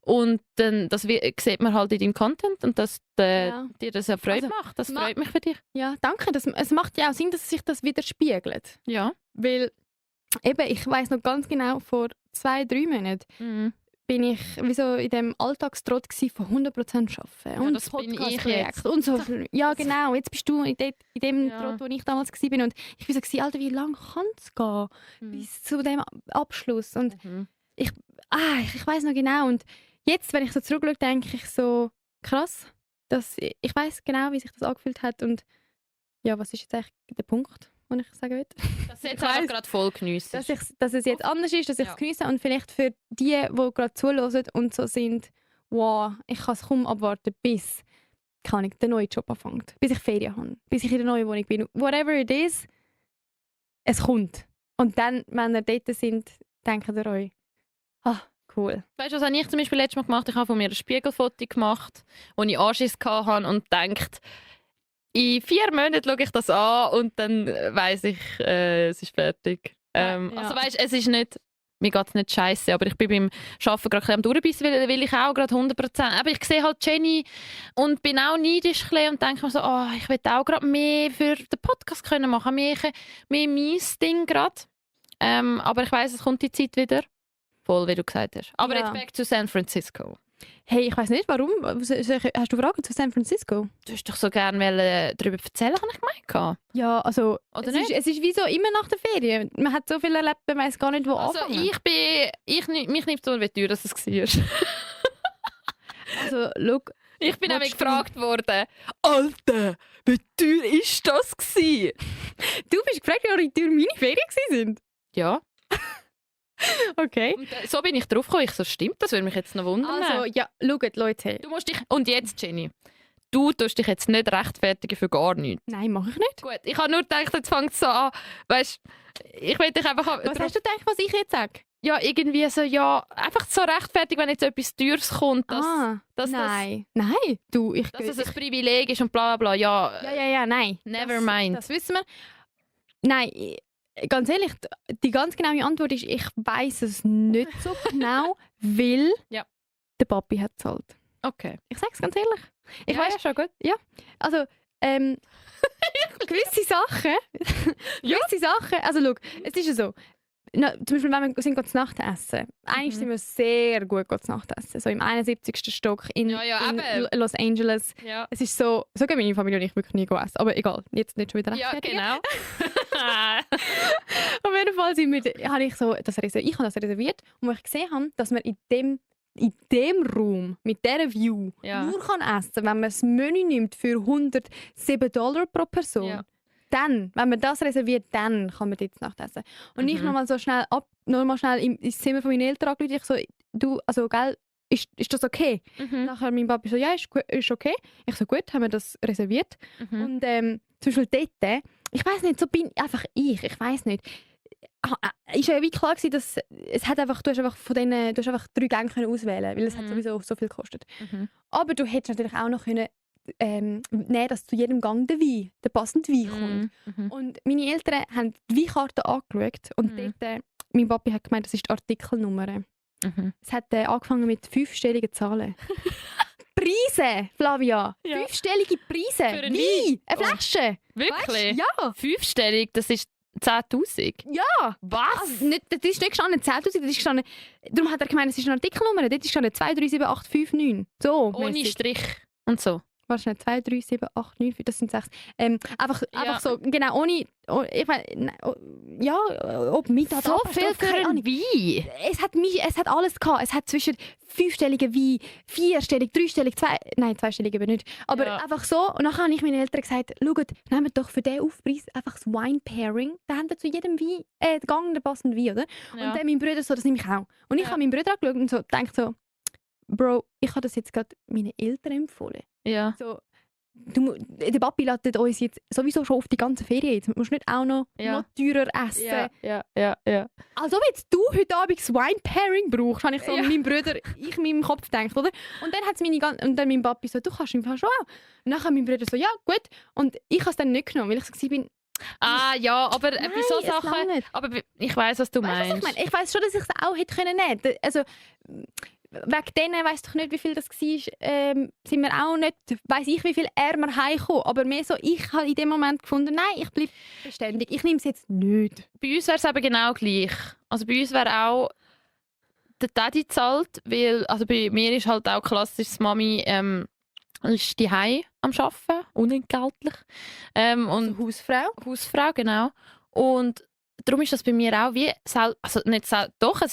und dann das sieht man halt in deinem Content und dass Ja. dir das ja Freude Also, macht. Das freut mich für dich. Ja, danke. Es macht ja auch Sinn, dass sich das widerspiegelt. Ja. Weil eben, ich weiss noch ganz genau, vor 2-3 Monaten Mhm. bin ich wie so in dem Alltagstrott gsi von 100% arbeiten. Ja, und das bin ich Podcast-Projekt jetzt. und so. Ja, genau. Jetzt bist du in dem Ja. Trott, wo ich damals gsi bin. Und ich war so, gsi, Alter, wie lange kann es gehen bis zu dem Abschluss? Und Mhm. ich weiss noch genau. Und jetzt, wenn ich so zurückschaue, denke ich so, krass, dass ich weiss genau, wie sich das angefühlt hat. Und ja, was ist jetzt eigentlich der Punkt, den ich sagen will? Dass du jetzt Ich einfach weiss, gerade voll geniessen. dass es jetzt anders ist, dass ich es geniesse und vielleicht für die gerade zuhören und so sind, wow, ich kann es kaum abwarten, bis der neue Job anfängt, bis ich Ferien habe, bis ich in der neuen Wohnung bin. Whatever it is, es kommt. Und dann, wenn ihr dort sind, denkt ihr euch, cool. Weißt du, was habe ich zum Beispiel letztes Mal gemacht? Ich habe von mir ein Spiegelfoto gemacht, wo ich Anschiss hatte und gedacht, in 4 Monaten schaue ich das an und dann weiss ich, es ist fertig. Ja. Also weißt, es ist nicht, mir geht es nicht scheiße, aber ich bin beim Arbeiten gerade ein bisschen am Durchbissen, weil ich auch gerade 100%, aber ich sehe halt Jenny und bin auch neidisch und denke mir so, ich will auch gerade mehr für den Podcast können machen, mehr mein Ding gerade. Aber ich weiss, es kommt die Zeit wieder. Voll, wie du gesagt hast. Aber Ja. jetzt back to San Francisco. Hey, ich weiß nicht, warum. Hast du Fragen zu San Francisco? Du hast doch so gerne darüber erzählen, habe ich gemeint. Ja, also Oder es nicht? ist wie so immer nach der Ferien. Man hat so viel erlebt, man weiß gar nicht, wo Also anfangen. mich nimmt so, wie teuer das war. Also, look, Ich bin nämlich Willst du- gefragt worden, Alter, wie teuer ist das gewesen? du bist gefragt, wie teuer meine Ferien sind. Ja, Okay. und so bin ich drauf gekommen. Ich so, stimmt, das würde mich jetzt noch wundern. Also, ja, schaut, Leute. du musst dich, und jetzt, Jenny, du tust dich jetzt nicht rechtfertigen für gar nichts. Nein, mache ich nicht. Gut, ich habe nur gedacht, jetzt fängt es so an, weißt, ich will dich einfach... Was hast du gedacht, was ich jetzt sage? Ja, irgendwie so, ja, einfach so rechtfertig, wenn jetzt etwas Teures kommt, dass, dass nein. Nein, du, dass es ein Privileg ist und bla bla bla. Ja, Ja, nein. Never mind. Das wissen wir. Nein, ganz ehrlich, die ganz genaue Antwort ist, ich weiß es nicht so genau, weil Ja. der Papi hat gezahlt. okay. Ich sage es ganz ehrlich. Ich ja, weiss, ja, schon gut. also, gewisse Sachen, also schau, es ist ja so, zum Beispiel, wenn wir sind zu Nacht essen. Eigentlich sind wir sehr gut zu Nacht essen. So im 71. Stock in eben. Los Angeles. Ja, Es ist so gehen meine Familie und ich wirklich nie essen. Aber egal, jetzt nicht schon wieder ja rechtfertigen. genau. Auf jeden Fall habe ich habe das reserviert und als ich gesehen habe, dass man in dem Raum mit dieser View Ja. nur kann essen, wenn man das Menü nimmt für $107 pro Person. Ja. Dann, wenn man das reserviert, dann kann man dort Nacht essen. Und ich nochmal so schnell ins Zimmer von meinen Eltern angerufen. Ich so, du, also gell, ist das okay? Nachher mein Papi so, ja, ist okay. Ich so, gut, haben wir das reserviert. Und zum Beispiel dort, ich weiß nicht, so bin einfach ich weiß nicht. Ist ja wie klar gewesen, dass es hat einfach, du hast einfach 3 Gänge können auswählen, weil es hat sowieso so viel gekostet. Aber du hättest natürlich auch noch können nehmen, dass zu jedem Gang der passende Wein kommt. Und meine Eltern haben die Weinkarte angeschaut und dort, mein Papi hat gemeint, das ist die Artikelnummer. Es hat angefangen mit 5-stelligen Zahlen. Preise, Flavia! Ja. 5-stellige Preise! Für einen Wein! Eine Oh. Flasche! Wirklich? Weißt? Ja! 5-stellig, das ist 10'000. Ja! Was? Also, das ist nicht gestanden 10'000, das ist gestanden... Darum hat er gemeint, es ist eine Artikelnummer. Dort ist gestanden 237859. So, Ohne mässig. Strich und so. Was nicht? 2, 3, 7, 8, 9, das sind 6. Einfach so, genau, ohne... Ich meine, ja, ob Mittag, so viel für ein Wein. Es hat alles gehabt. Es hat zwischen 5-stelligen Wein, 4-stellig, 3-stellig, 2-stellig aber nicht. Aber einfach so. Und dann habe ich meinen Eltern gesagt, schaut, nehmt doch für diesen Aufpreis einfach das Wine-Pairing. Da haben wir zu jedem Wein, Gang den passenden Wein, oder? Ja. Und dann mein Bruder so, das nehme ich auch. Und ich habe meinen Bruder angeschaut und so gedacht so, Bro, ich habe das jetzt gerade meinen Eltern empfohlen. Ja. So, der Papi lädt uns jetzt sowieso schon auf die ganze Ferien. Jetzt musst du nicht auch noch teurer essen. Ja. Als ob jetzt du heute Abend das Wine-Pairing brauchst, habe ich so meinem Bruder in meinem Kopf gedacht, oder? Und dann hat und dann mein Papi so, du kannst im Fall schon auch. Und dann hat mein Bruder so, ja, gut. Und ich habe es dann nicht genommen, weil ich so war, aber bei so Sachen... langt. Aber ich weiss, was du meinst. Ich weiss schon, dass ich es auch hätte nehmen können. Also, wegen denen weiss doch nicht, wie viel das war. Sind wir auch nicht, weiss ich, wie viel ärmer heimgekommen. Aber mehr so, ich habe in dem Moment gefunden, nein, ich bleibe beständig. Ich nehme es jetzt nicht. Bei uns wäre es eben genau gleich. Also bei uns wäre auch der Daddy zahlt, weil also bei mir ist halt auch klassisch, die Mami ist daheim am Arbeiten, unentgeltlich. Und Hausfrau, genau. Und darum ist das bei mir auch wie, es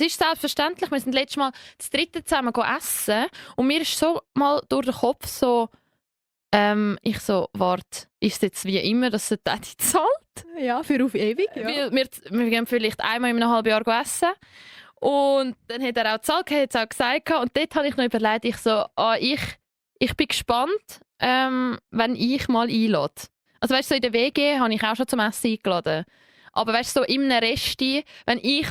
ist selbstverständlich. Wir sind letztes Mal das dritte zusammen essen und mir ist so mal durch den Kopf so, ich so, warte, ist es jetzt wie immer, dass der Daddy zahlt? Ja, für auf ewig. Ja. Weil wir gehen vielleicht einmal in einem halben Jahr essen. Und dann hat er auch gezahlt, hat es auch gesagt. Und dort habe ich noch überlegt, ich bin gespannt, wenn ich mal einlade. Also weißt du, so in der WG habe ich auch schon zum Essen eingeladen. Aber weißt du, so in einem Resti, wenn ich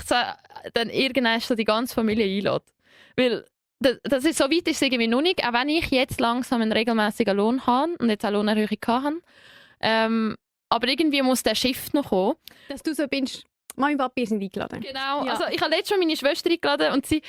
dann irgendwann so die ganze Familie einlade. Weil das ist, so weit ist es irgendwie noch nicht, auch wenn ich jetzt langsam einen regelmäßigen Lohn habe und jetzt auch Lohnerhöhung habe. Aber irgendwie muss der Shift noch kommen. Dass du so bist, Mami und Papi sind eingeladen. Genau, also ich habe letztes Mal meine Schwester eingeladen und sie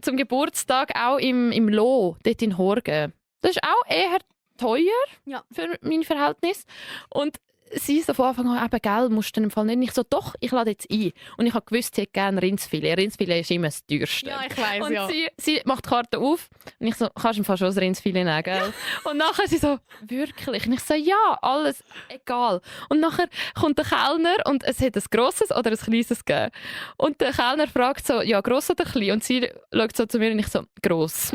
zum Geburtstag auch im Lo, dort in Horgen. Das ist auch eher teuer für mein Verhältnis. Und sie so von Anfang an, eben, gell, musst du im Fall nicht. Ich so, doch, ich lade jetzt ein. Und ich habe gewusst, sie hätte gerne Rindsfilet. Rindsfilet ist immer das teuerste. Ja, ich weiss, und sie macht die Karte auf und ich so, kannst du im Fall schon das Rindsfilet nehmen, gell? Und nachher sie so, wirklich? Und ich so, ja, alles, egal. Und nachher kommt der Kellner und es hat ein grosses oder ein kleines gegeben. Und der Kellner fragt so, ja, gross oder klein? Und sie schaut so zu mir und ich so, gross.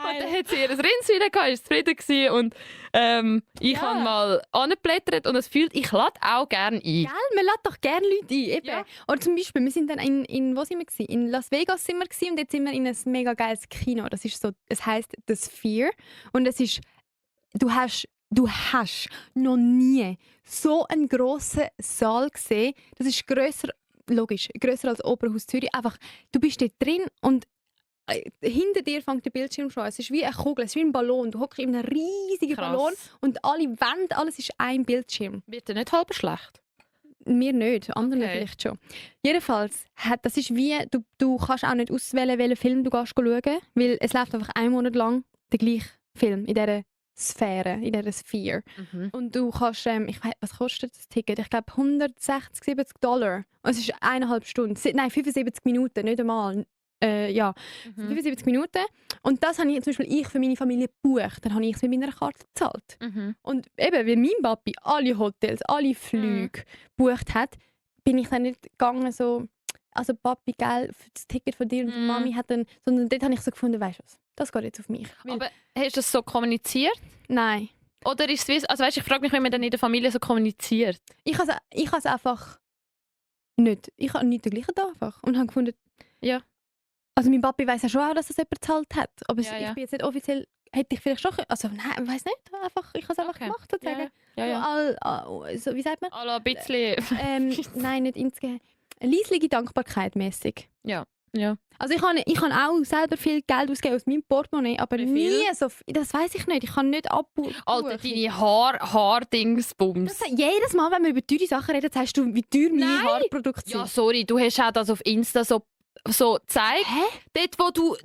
Und dann hat sie ihr Rindsfilet gehabt, ist zufrieden gewesen und ich habe mal angeblättert und es fühlt, ich lade auch gerne ein. Gell, man lädt doch gerne Leute ein. Eben. Ja. Oder zum Beispiel, wir sind dann wo sind wir gewesen? In Las Vegas sind wir gewesen, und jetzt sind wir in ein mega geiles Kino. Das ist so, es heisst The Sphere und es ist, du hast noch nie so einen grossen Saal gesehen. Das ist grösser als Opernhaus Zürich. Einfach, du bist dort drin und hinter dir fängt der Bildschirm schon an. Es ist wie eine Kugel, es ist wie ein Ballon. Du hockst in einem riesigen Ballon und alle Wände, alles ist ein Bildschirm. Wird dir nicht halb schlecht? Mir nicht, anderen vielleicht schon. Jedenfalls, das ist wie, du kannst auch nicht auswählen, welchen Film du gehst schauen, weil es läuft einfach einen Monat lang der gleiche Film in dieser Sphäre, in dieser Sphere. Mhm. Und du kannst, ich weiss, was kostet das Ticket? Ich glaube $160, $70. Und es ist 1,5 Stunden, 75 Minuten, nicht einmal. 75 Minuten. Und das habe ich zum Beispiel für meine Familie gebucht. Dann habe ich es mit meiner Karte gezahlt. Mhm. Und eben, weil mein Papi alle Hotels, alle Flüge gebucht hat, bin ich dann nicht gegangen so, also Papi, gell, für das Ticket von dir und die Mami hat dann, sondern dort habe ich so gefunden, weißt du was, das geht jetzt auf mich. Aber hast du das so kommuniziert? Nein. Oder ist es, also weißt, ich frage mich, wie man dann in der Familie so kommuniziert. Ich habe es einfach nicht. Ich habe nicht den gleichen da einfach und habe gefunden, ja. Also mein Papi weiss ja schon auch, dass das jemand gezahlt hat. Aber ich bin jetzt nicht offiziell, hätte ich vielleicht schon, also nein, ich weiss nicht, einfach, ich habe es einfach gemacht sozusagen. Ja. So, wie sagt man? Ein bisschen. Nein, nicht insgeheim. Leislige Dankbarkeit mäßig. Ja. Also ich habe auch selber viel Geld ausgegeben aus meinem Portemonnaie, aber nie so viel, das weiss ich nicht, ich kann nicht abbuchen. Alter, deine Haardingsbums. Jedes Mal, wenn wir über teure Sachen reden, sagst du, wie teuer meine Haarprodukte sind. Ja, sorry, du hast auch das auf Insta so gezeigt. Hä? Dort, wo du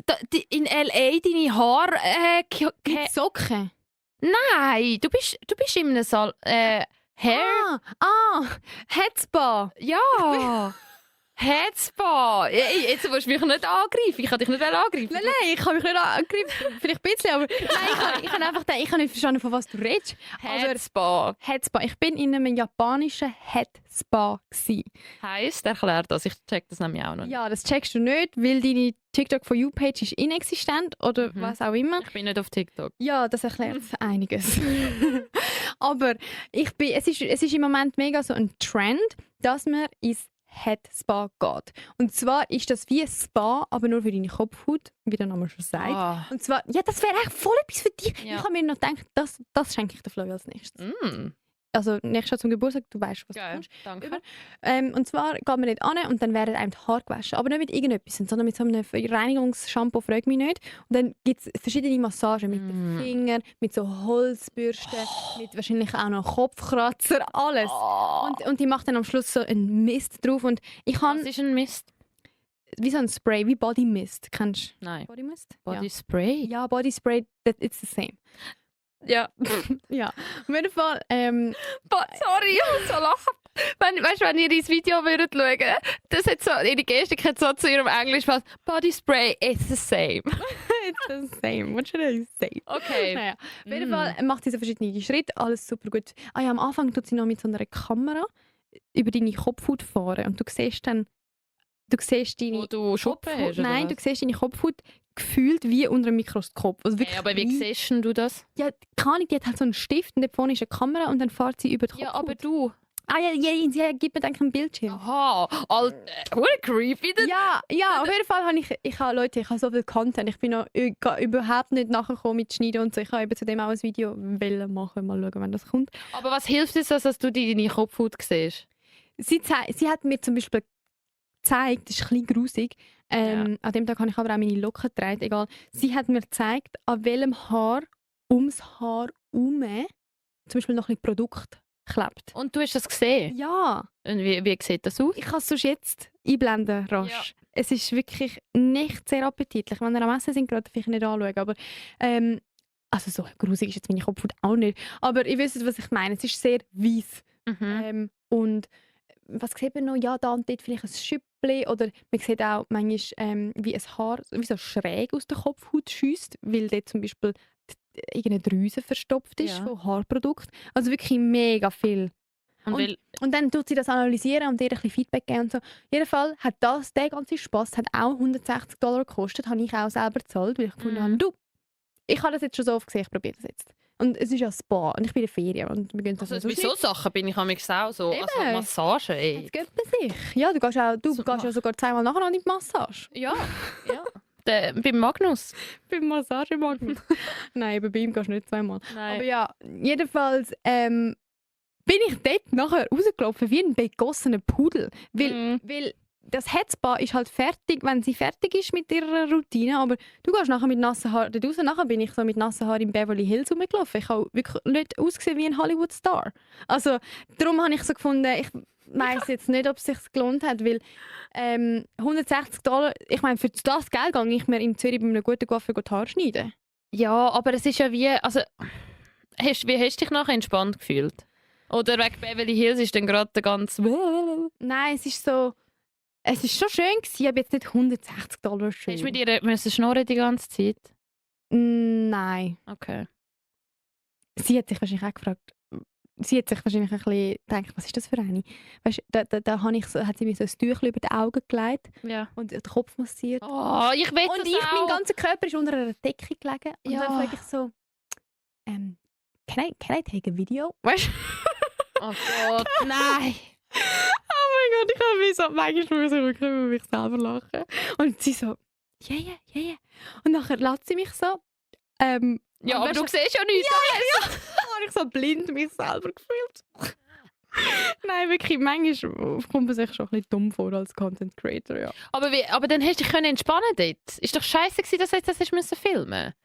in L.A. deine Haare... Mit Socken? Nein, du bist in einem Saal... Hair... Headspa. Ja. Headspa! Jetzt willst du mich nicht angreifen. Ich kann dich nicht angreifen. Nein, ich kann mich nicht angegriffen. Vielleicht ein bisschen, aber nein, ich habe einfach gedacht, ich habe nicht verstanden, von was du redest. Headspa. Headspa. Ich bin in einem japanischen Headspa gsi. Heisst, erklär das. Ich check das nämlich auch noch. Ja, das checkst du nicht, weil deine TikTok for You Page ist inexistent oder was auch immer. Ich bin nicht auf TikTok. Ja, das erklärt einiges. Aber es ist im Moment mega so ein Trend, dass man ins Headspa geht. Und zwar ist das wie ein Spa, aber nur für deine Kopfhaut, wie der Name schon sagt. Ah. Und zwar, ja, das wäre echt voll etwas für dich. Ja. Ich habe mir noch gedacht, das schenke ich der Flo als nächstes. Also nächstes Jahr zum Geburtstag, du weißt, was du Geil, kommst. danke. Und zwar geht man nicht an und dann werden einem die Haare gewaschen. Aber nicht mit irgendetwas, sondern mit so einem Reinigungsshampoo, frag mich nicht. Und dann gibt es verschiedene Massagen mit den Fingern, mit so Holzbürsten, mit wahrscheinlich auch noch Kopfkratzer, alles. Und die macht dann am Schluss so einen Mist drauf. Und ich Was habe ist ein Mist? wie so ein Spray, wie Body Mist. Kennst du Nein. Body Mist? Body Spray? Ja, Body Spray, it's the same. Ja. Ja, auf jeden Fall. Sorry, ich muss so lachen. Wenn ihr ins Video würdet schauen, das hat so, ihre Gestik hat so zu ihrem Englisch was. Body Spray, it's the same. It's the same. What should I say? Okay. Naja, auf jeden Fall macht sie so verschiedene Schritte, alles super gut. Ah ja, am Anfang tut sie noch mit so einer Kamera über deine Kopfhaut fahren und du siehst deine Wo du Schuppen hast, oder Nein, was? du siehst deine Kopfhaut gefühlt wie unter einem Mikroskop. Also wirklich Aber wie klein. siehst denn du das? Ja, keine Ahnung, die hat halt so einen Stift und dort vorne ist eine Kamera und dann fährt sie über die Ja, Kopfhaut. aber du. Ah ja, sie gibt mir dann einen Bildschirm. Aha, what creepy. Ja, auf jeden Fall habe ich habe so viel Content. Ich bin noch überhaupt nicht nachgekommen mit Schneiden und so. Ich habe eben zu dem auch ein Video machen, mal schauen, wenn das kommt. Aber was hilft es, dass du deine Kopfhaut siehst? Sie hat mir zum Beispiel gezeigt, das ist ein bisschen grusig, an dem Tag habe ich aber auch meine Locken getragen, egal. Sie hat mir gezeigt, an welchem Haar ums Haar herum zum Beispiel noch ein bisschen Produkt klebt. Und du hast das gesehen? Ja. Und wie sieht das aus? Ich kann es sonst jetzt einblenden, rasch. Ja. Es ist wirklich nicht sehr appetitlich. Wenn ihr am Essen sind, gerade vielleicht nicht anschauen, aber also so grusig ist jetzt meine Kopfhaut auch nicht. Aber ihr wisst, was ich meine. Es ist sehr weiss. Und was sieht man noch? Ja, da und dort vielleicht ein Schüppli oder man sieht auch manchmal, wie ein Haar wie so schräg aus der Kopfhaut schiesst, weil dort zum Beispiel irgendeine Drüse verstopft ist von Haarprodukt. Also wirklich mega viel. Und dann tut sie das analysieren und dir ein bisschen Feedback geben und so. Auf jeden Fall hat der ganze Spass hat auch $160 gekostet, habe ich auch selber gezahlt, weil ich gefunden habe, ich habe das jetzt schon so oft gesehen, ich probiere das jetzt. Und es ist ja Spa und ich bin in der Ferien und wir gehen das also, bei so Sachen bin ich auch so. Eben. Also Massage, ey. Jetzt geht man sich. Ja, du gehst ja sogar zweimal nachher in die Massage. Ja. Beim Magnus. Beim Massage-Magnus. Nein, aber bei ihm gehst du nicht zweimal. Nein. Aber ja, jedenfalls bin ich dort nachher rausgelaufen wie ein begossener Pudel. Weil das Headspa ist halt fertig, wenn sie fertig ist mit ihrer Routine, aber du gehst nachher mit nassen Haaren dort raus. Nachher bin ich so mit nassen Haaren in Beverly Hills rumgelaufen. Ich habe wirklich nicht ausgesehen wie ein Hollywood-Star. Also darum habe ich so gefunden, ich weiss jetzt nicht, ob es sich gelohnt hat, weil $160, ich meine, für das Geld gehe ich mir in Zürich bei einem guten Coiffeur die Haare schneiden. Ja, aber es ist ja wie, also wie hast du dich nachher entspannt gefühlt? Oder wegen Beverly Hills ist dann gerade der ganze... Nein, es ist schon schön gewesen, aber jetzt nicht $160 schön. Hast du mit ihr müssen schnurren die ganze Zeit? Nein. Okay. Sie hat sich wahrscheinlich auch gefragt, sie hat sich wahrscheinlich ein bisschen gedacht, was ist das für eine? Weißt, da hat sie mir so ein Tüchlein über die Augen gelegt und den Kopf massiert. Oh, ich will und das auch. Mein ganzer Körper ist unter einer Decke gelegen. Und Ja. dann frage ich so, can I take a video? Weißt du? Oh Gott, nein. Oh mein Gott, ich habe mich so, manchmal muss ich wirklich über mich selber lachen. Und sie so, ja. Und nachher lässt sie mich so. Ja, aber du siehst ja nichts. Ja. habe ich so blind mich selber gefühlt. Nein, wirklich, manchmal kommt man sich schon ein bisschen dumm vor als Content Creator, ja. Aber dann hast du dich entspannen dort. Ist doch scheiße gewesen, dass du jetzt das hast filmen musst.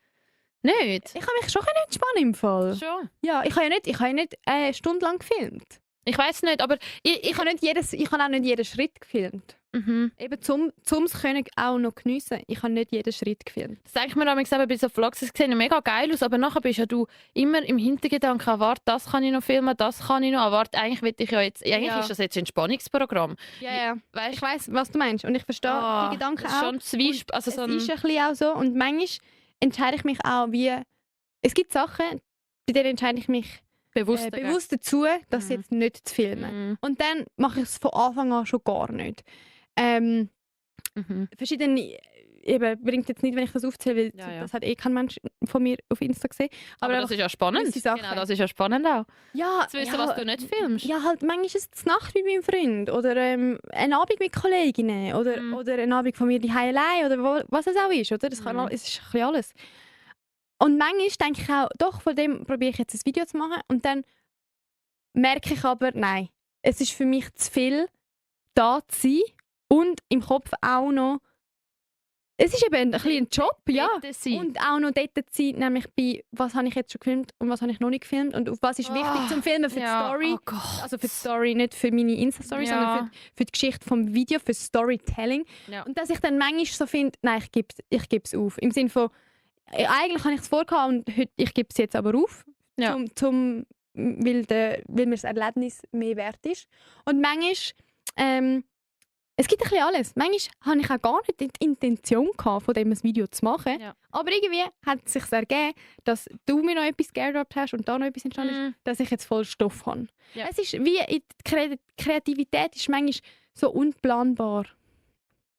Nicht? Ich habe mich schon entspannen im Fall. Schon. Ja, ich habe ja nicht stundenlang gefilmt. Ich weiß nicht, aber Ich habe auch nicht jeden Schritt gefilmt. Eben zum können auch noch geniessen. Ich habe nicht jeden Schritt gefilmt. Das denke ich mir damals bei so Vlogs, es sieht ja mega geil aus, aber nachher bist ja du immer im Hintergedanken, warte, das kann ich noch filmen, das kann ich noch, warte, eigentlich will ich ja jetzt, eigentlich ist das jetzt ein Entspannungsprogramm. Ja. Weißt, Ich weiss, was du meinst und ich verstehe die Gedanken das ist auch. schon Zwiesp, also so Es ist ein bisschen auch so und manchmal entscheide ich mich auch wie... Es gibt Sachen, bei denen entscheide ich mich bewusst dazu, das jetzt nicht zu filmen. Und dann mache ich es von Anfang an schon gar nicht. Verschiedene... Eben, bringt jetzt nicht, wenn ich das aufzähle, weil das hat kein Mensch von mir auf Insta gesehen. Aber das ist ja spannend. Genau, das ist ja spannend auch. Ja, zu wissen, was du nicht filmst. Ja, halt manchmal ist es die Nacht mit meinem Freund oder ein Abend mit Kolleginnen oder ein Abend von mir daheim allein oder was es auch ist. Oder? Es ist ein bisschen alles. Und manchmal denke ich auch, doch, von dem probiere ich jetzt ein Video zu machen und dann merke ich aber, nein, es ist für mich zu viel, da zu sein und im Kopf auch noch. Es ist eben ein bisschen ein Job, ja. Und auch noch dort zu sein, nämlich bei, was habe ich jetzt schon gefilmt und was habe ich noch nicht gefilmt und auf was ist wichtig zum Filmen für die Story. Oh Gott. Also für die Story, nicht für meine Insta-Story, sondern für die Geschichte vom Video, für Storytelling. Ja. Und dass ich dann manchmal so finde, nein, ich gebe es auf. Im Sinne von, eigentlich habe ich es vorgehabt und ich gebe es jetzt aber auf, weil mir das Erlebnis mehr wert ist. Und manchmal... es gibt ein bisschen alles. Manchmal hatte ich auch gar nicht die Intention gehabt, von dem ein Video zu machen. Ja. Aber irgendwie hat es sich ergeben, dass du mir noch etwas geairdroppt hast und da noch etwas entstanden ist, dass ich jetzt voll Stoff habe. Ja. Es ist wie die Kreativität ist manchmal so unplanbar.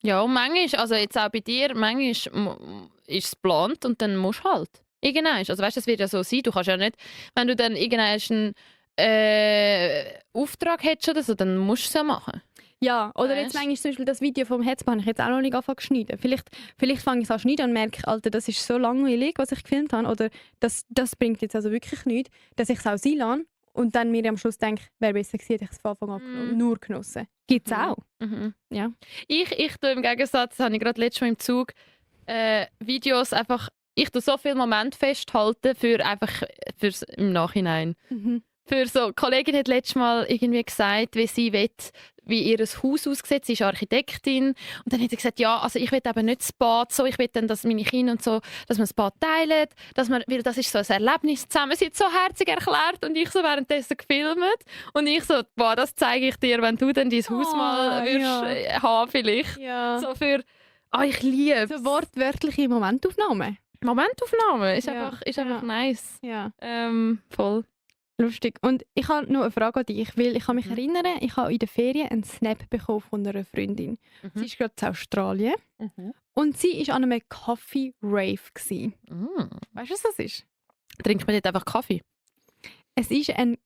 Ja, und manchmal, also jetzt auch bei dir, manchmal ist es geplant und dann musst du halt. Irgendwann. Also weißt du, es wird ja so sein, du kannst ja nicht, wenn du dann irgendwann einen Auftrag hättest oder so, dann musst du es ja machen. Ja, oder jetzt manchmal zum Beispiel das Video vom Hetzbahn habe ich jetzt auch noch nicht angefangen zu schneiden. Vielleicht fange ich es an zu schneiden und merke, Alter, das ist so langweilig, was ich gefilmt habe. Oder das bringt jetzt also wirklich nichts, dass ich es auch sein lasse und dann mir am Schluss denke, wäre besser gewesen, hätte ich es von Anfang an nur genossen. Gibt es auch. Ja. Ich tue im Gegensatz, das habe ich gerade letztes Mal im Zug, Videos einfach, ich tue so viele Momente festhalten fürs im Nachhinein. Für so, eine Kollegin hat letztes Mal irgendwie gesagt, wie sie will, wie ihr Haus aussieht. Sie ist Architektin. Und dann hat sie gesagt, ja, also ich will eben nicht das Bad so, ich will dann, dass meine Kinder und so, dass wir das Bad teilen, weil das ist so ein Erlebnis zusammen. Sie hat so herzig erklärt und ich so währenddessen gefilmt. Und ich so, boah, das zeige ich dir, wenn du dann dein Haus mal wirst, haben vielleicht. Ja. So für, ich liebe es. So wortwörtliche Momentaufnahme. Momentaufnahme ist einfach nice. Ja. Voll. Lustig. Und ich habe noch eine Frage an dich, weil ich kann mich erinnern, ich habe in der Ferien einen Snap bekommen von einer Freundin. Sie ist gerade in Australien und sie war an einem Coffee-Rave. Weißt du, was das ist? Trinkt man dort einfach Kaffee? Es ist ein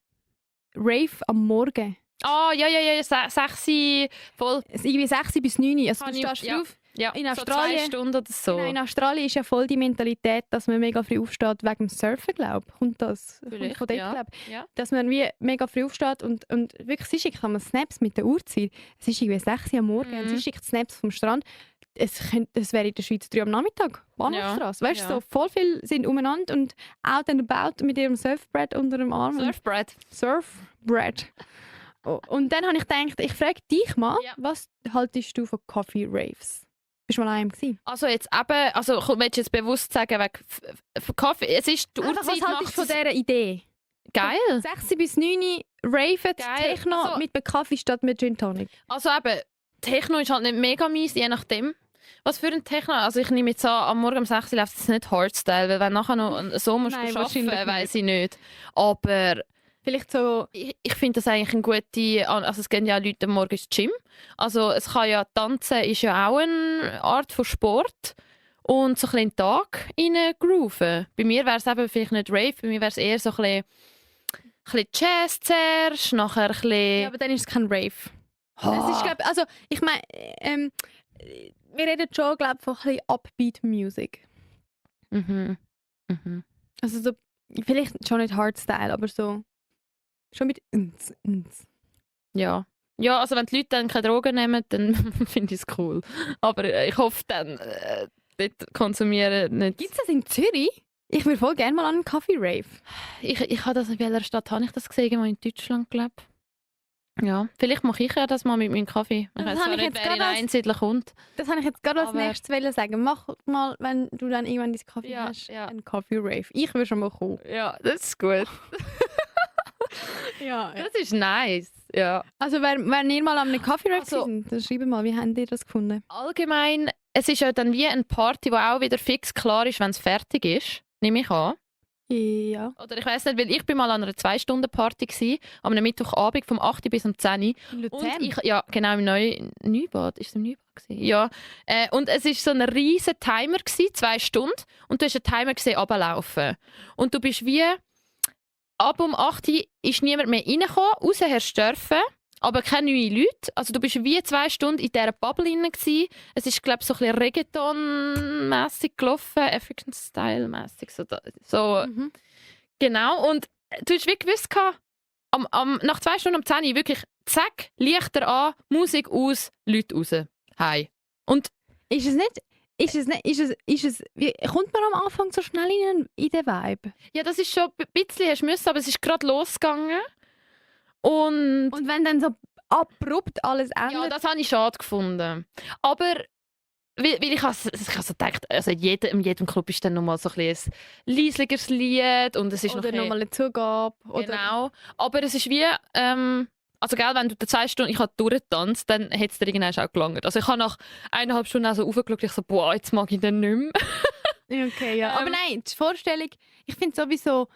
Rave am Morgen. Ja, 6 voll. Irgendwie 6 bis 9. Also du stehst früh auf. Ja, in Australien, so 2 Stunden oder so. Genau, in Australien ist ja voll die Mentalität, dass man mega früh aufsteht wegen dem Surfen, glaube ich. Kommt das von dort, glaube ich. Ja. Dass man wie mega früh aufsteht und wirklich, sie schickt man Snaps mit der Uhrzeit. Es ist irgendwie 6 Uhr am Morgen und sie schickt Snaps vom Strand. Es wäre in der Schweiz 3 Uhr am Nachmittag. Bahnhofstrasse. Weißt du, so voll viel sind umeinander und out and about mit ihrem Surfbrett unter dem Arm. Surfbrett. Und dann habe ich gedacht, ich frage dich mal, was haltest du von Coffee Raves? Bist du mal an einem gewesen? Also jetzt eben, willst du jetzt bewusst sagen, wegen Kaffee, es ist die Uhrzeit. Was haltest du von dieser Idee? Geil. 6 bis 9 raven, Techno mit Kaffee statt mit Gin Tonic. Also eben, Techno ist halt nicht mega mies, je nachdem. Was für ein Techno? Also ich nehme jetzt an, am Morgen um 6 Uhr läuft es nicht Hardstyle, weil wenn nachher noch so musst du arbeiten, weiss ich nicht. Aber vielleicht so. Ich finde das eigentlich eine gute. Also es gehen ja Leute am Morgen ins Gym. Also es kann ja tanzen ist ja auch eine Art von Sport und so ein bisschen in den Tag reingrooven. Bei mir wäre es eben vielleicht nicht Rave, bei mir wäre es eher so ein bisschen Jazz zuerst, nachher ein bisschen. Ja, aber dann ist es kein Rave. Es ist, also ich meine, wir reden schon, glaube ich, von ein bisschen Upbeat Music. Also so, vielleicht schon nicht Hardstyle, aber so. Schon mit uns. Ja. Ja, also wenn die Leute dann keine Drogen nehmen, dann finde ich es cool. Aber ich hoffe dann, dort konsumieren nicht. Gibt es das in Zürich? Ich würde voll gerne mal an einen Coffee-Rave. Ich habe das, in welcher Stadt habe ich das gesehen? Mal in Deutschland, glaube ich. Ja, vielleicht mache ich ja das mal mit meinem Kaffee. Ich Das weiss habe zwar ich nicht, jetzt wer gerade in als- Einsiedler kommt. Das habe ich jetzt gerade als Aber- nächstes wollen sagen. Mach mal, wenn du dann irgendwann deinen Kaffee Ja, hast, ja. einen Coffee-Rave. Ich will schon mal kommen. Ja, das ist gut. Ja. Das ist nice. Ja. Also wenn ihr mal an einem Coffee-Rave Also- seid, dann schreibt mal, wie habt ihr das gefunden? Allgemein, es ist ja dann wie eine Party, die auch wieder fix klar ist, wenn es fertig ist. Nehme ich an. Ja. Oder ich weiß nicht, weil ich bin mal an einer 2-Stunden-Party gsi, am Mittwochabend vom 8 bis um 10 Uhr. In Und Luzern? ja, genau, im Neubad. Ist es im Neubad gewesen? Ja. Und es war so ein riesen Timer, 2 Stunden. Und du hast einen Timer gesehen, runterlaufen. Und du bist wie... Ab um 8 Uhr ist niemand mehr reingekommen, außer Herr dürfen, aber keine neuen Leute. Also du bist wie 2 Stunden in dieser Bubble drin gewesen. Es ist, glaube ich, so ein bisschen Reggaeton-mässig gelaufen, African-Style-mässig. So, Mhm. genau. Und du hast wie gewusst, nach 2 Stunden um 10 Uhr wirklich zack, Lichter an, Musik aus, Leute raus. Hi. Und Ist es nicht... kommt man am Anfang so schnell in den Vibe? ja, das ist schon ein bisschen, hast du müssen, aber es ist gerade losgegangen. Und Und wenn dann so abrupt alles ja, ändert... das habe ich schade gefunden. Aber weil ich habe so gedacht, also in jedem Club ist dann nochmal so ein bisschen ein leislicheres Lied und es ist oder noch nochmal eine Zugabe. Oder genau. Aber es ist wie, also gell, wenn du da 2 Stunden ich habe durchgetanzt, dann hätte es dir irgendwann auch gelangt. Also ich habe nach 1,5 Stunden auch so aufgeschaut, ich so, boah, jetzt mag ich den nicht mehr. Okay, ja. Aber nein, die Vorstellung, ich finde sowieso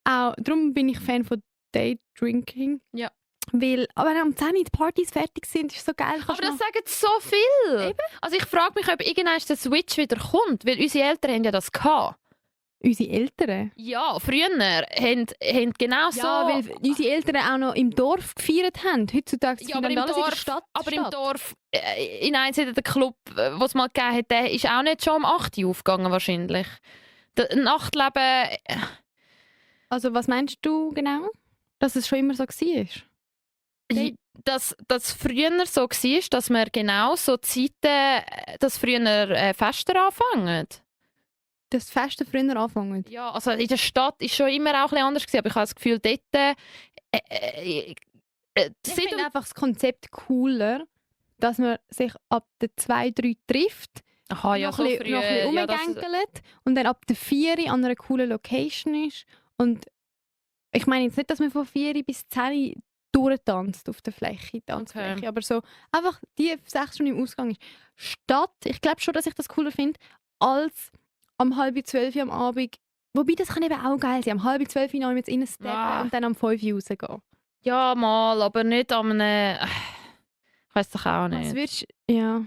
auch, darum bin ich Fan von Daydrinking. Ja. Weil, aber wenn am 10 Uhr die Partys fertig sind, ist so geil. Aber das sagen so viel. Also ich frage mich, ob irgendwann der Switch wieder kommt, weil unsere Eltern haben ja das gehabt. Unsere Eltern? Ja, früher haben genau so... Ja, weil unsere Eltern auch noch im Dorf gefeiert haben. Heutzutage Ja, aber im findet alles in der Dorf, Stadt aber im statt. Dorf in einem der Club, den es mal gegeben hat, der ist auch nicht schon um 8 Uhr aufgegangen wahrscheinlich. Das Nachtleben... Also was meinst du genau? Dass es schon immer so war? Dass früher so war, dass man genau so Zeiten, dass früher Feste anfangen. Dass die Feste früher anfangen. Ja, also in der Stadt war schon immer auch ein bisschen anders gewesen, aber ich habe das Gefühl, dort... Ich seit finde einfach das Konzept cooler, dass man sich ab der 2, 3 trifft, Aha, ja, noch so ein früh. bisschen Ja, das, rumgängelt und dann ab der 4 an einer coolen Location ist. Und ich meine jetzt nicht, dass man von 4 bis 10 durchtanzt auf der Fläche, Tanzfläche, Okay. aber so einfach die 6 Stunden im Ausgang ist. Statt, ich glaube schon, dass ich das cooler finde, als am 11:30 am Abend. Wobei, das kann eben auch geil sein. Am 11:30 noch jetzt reinsteppen und dann am 5 Uhr rausgehen. ja, mal, aber nicht an einem... Ich weiß doch auch Was nicht. würdest ja.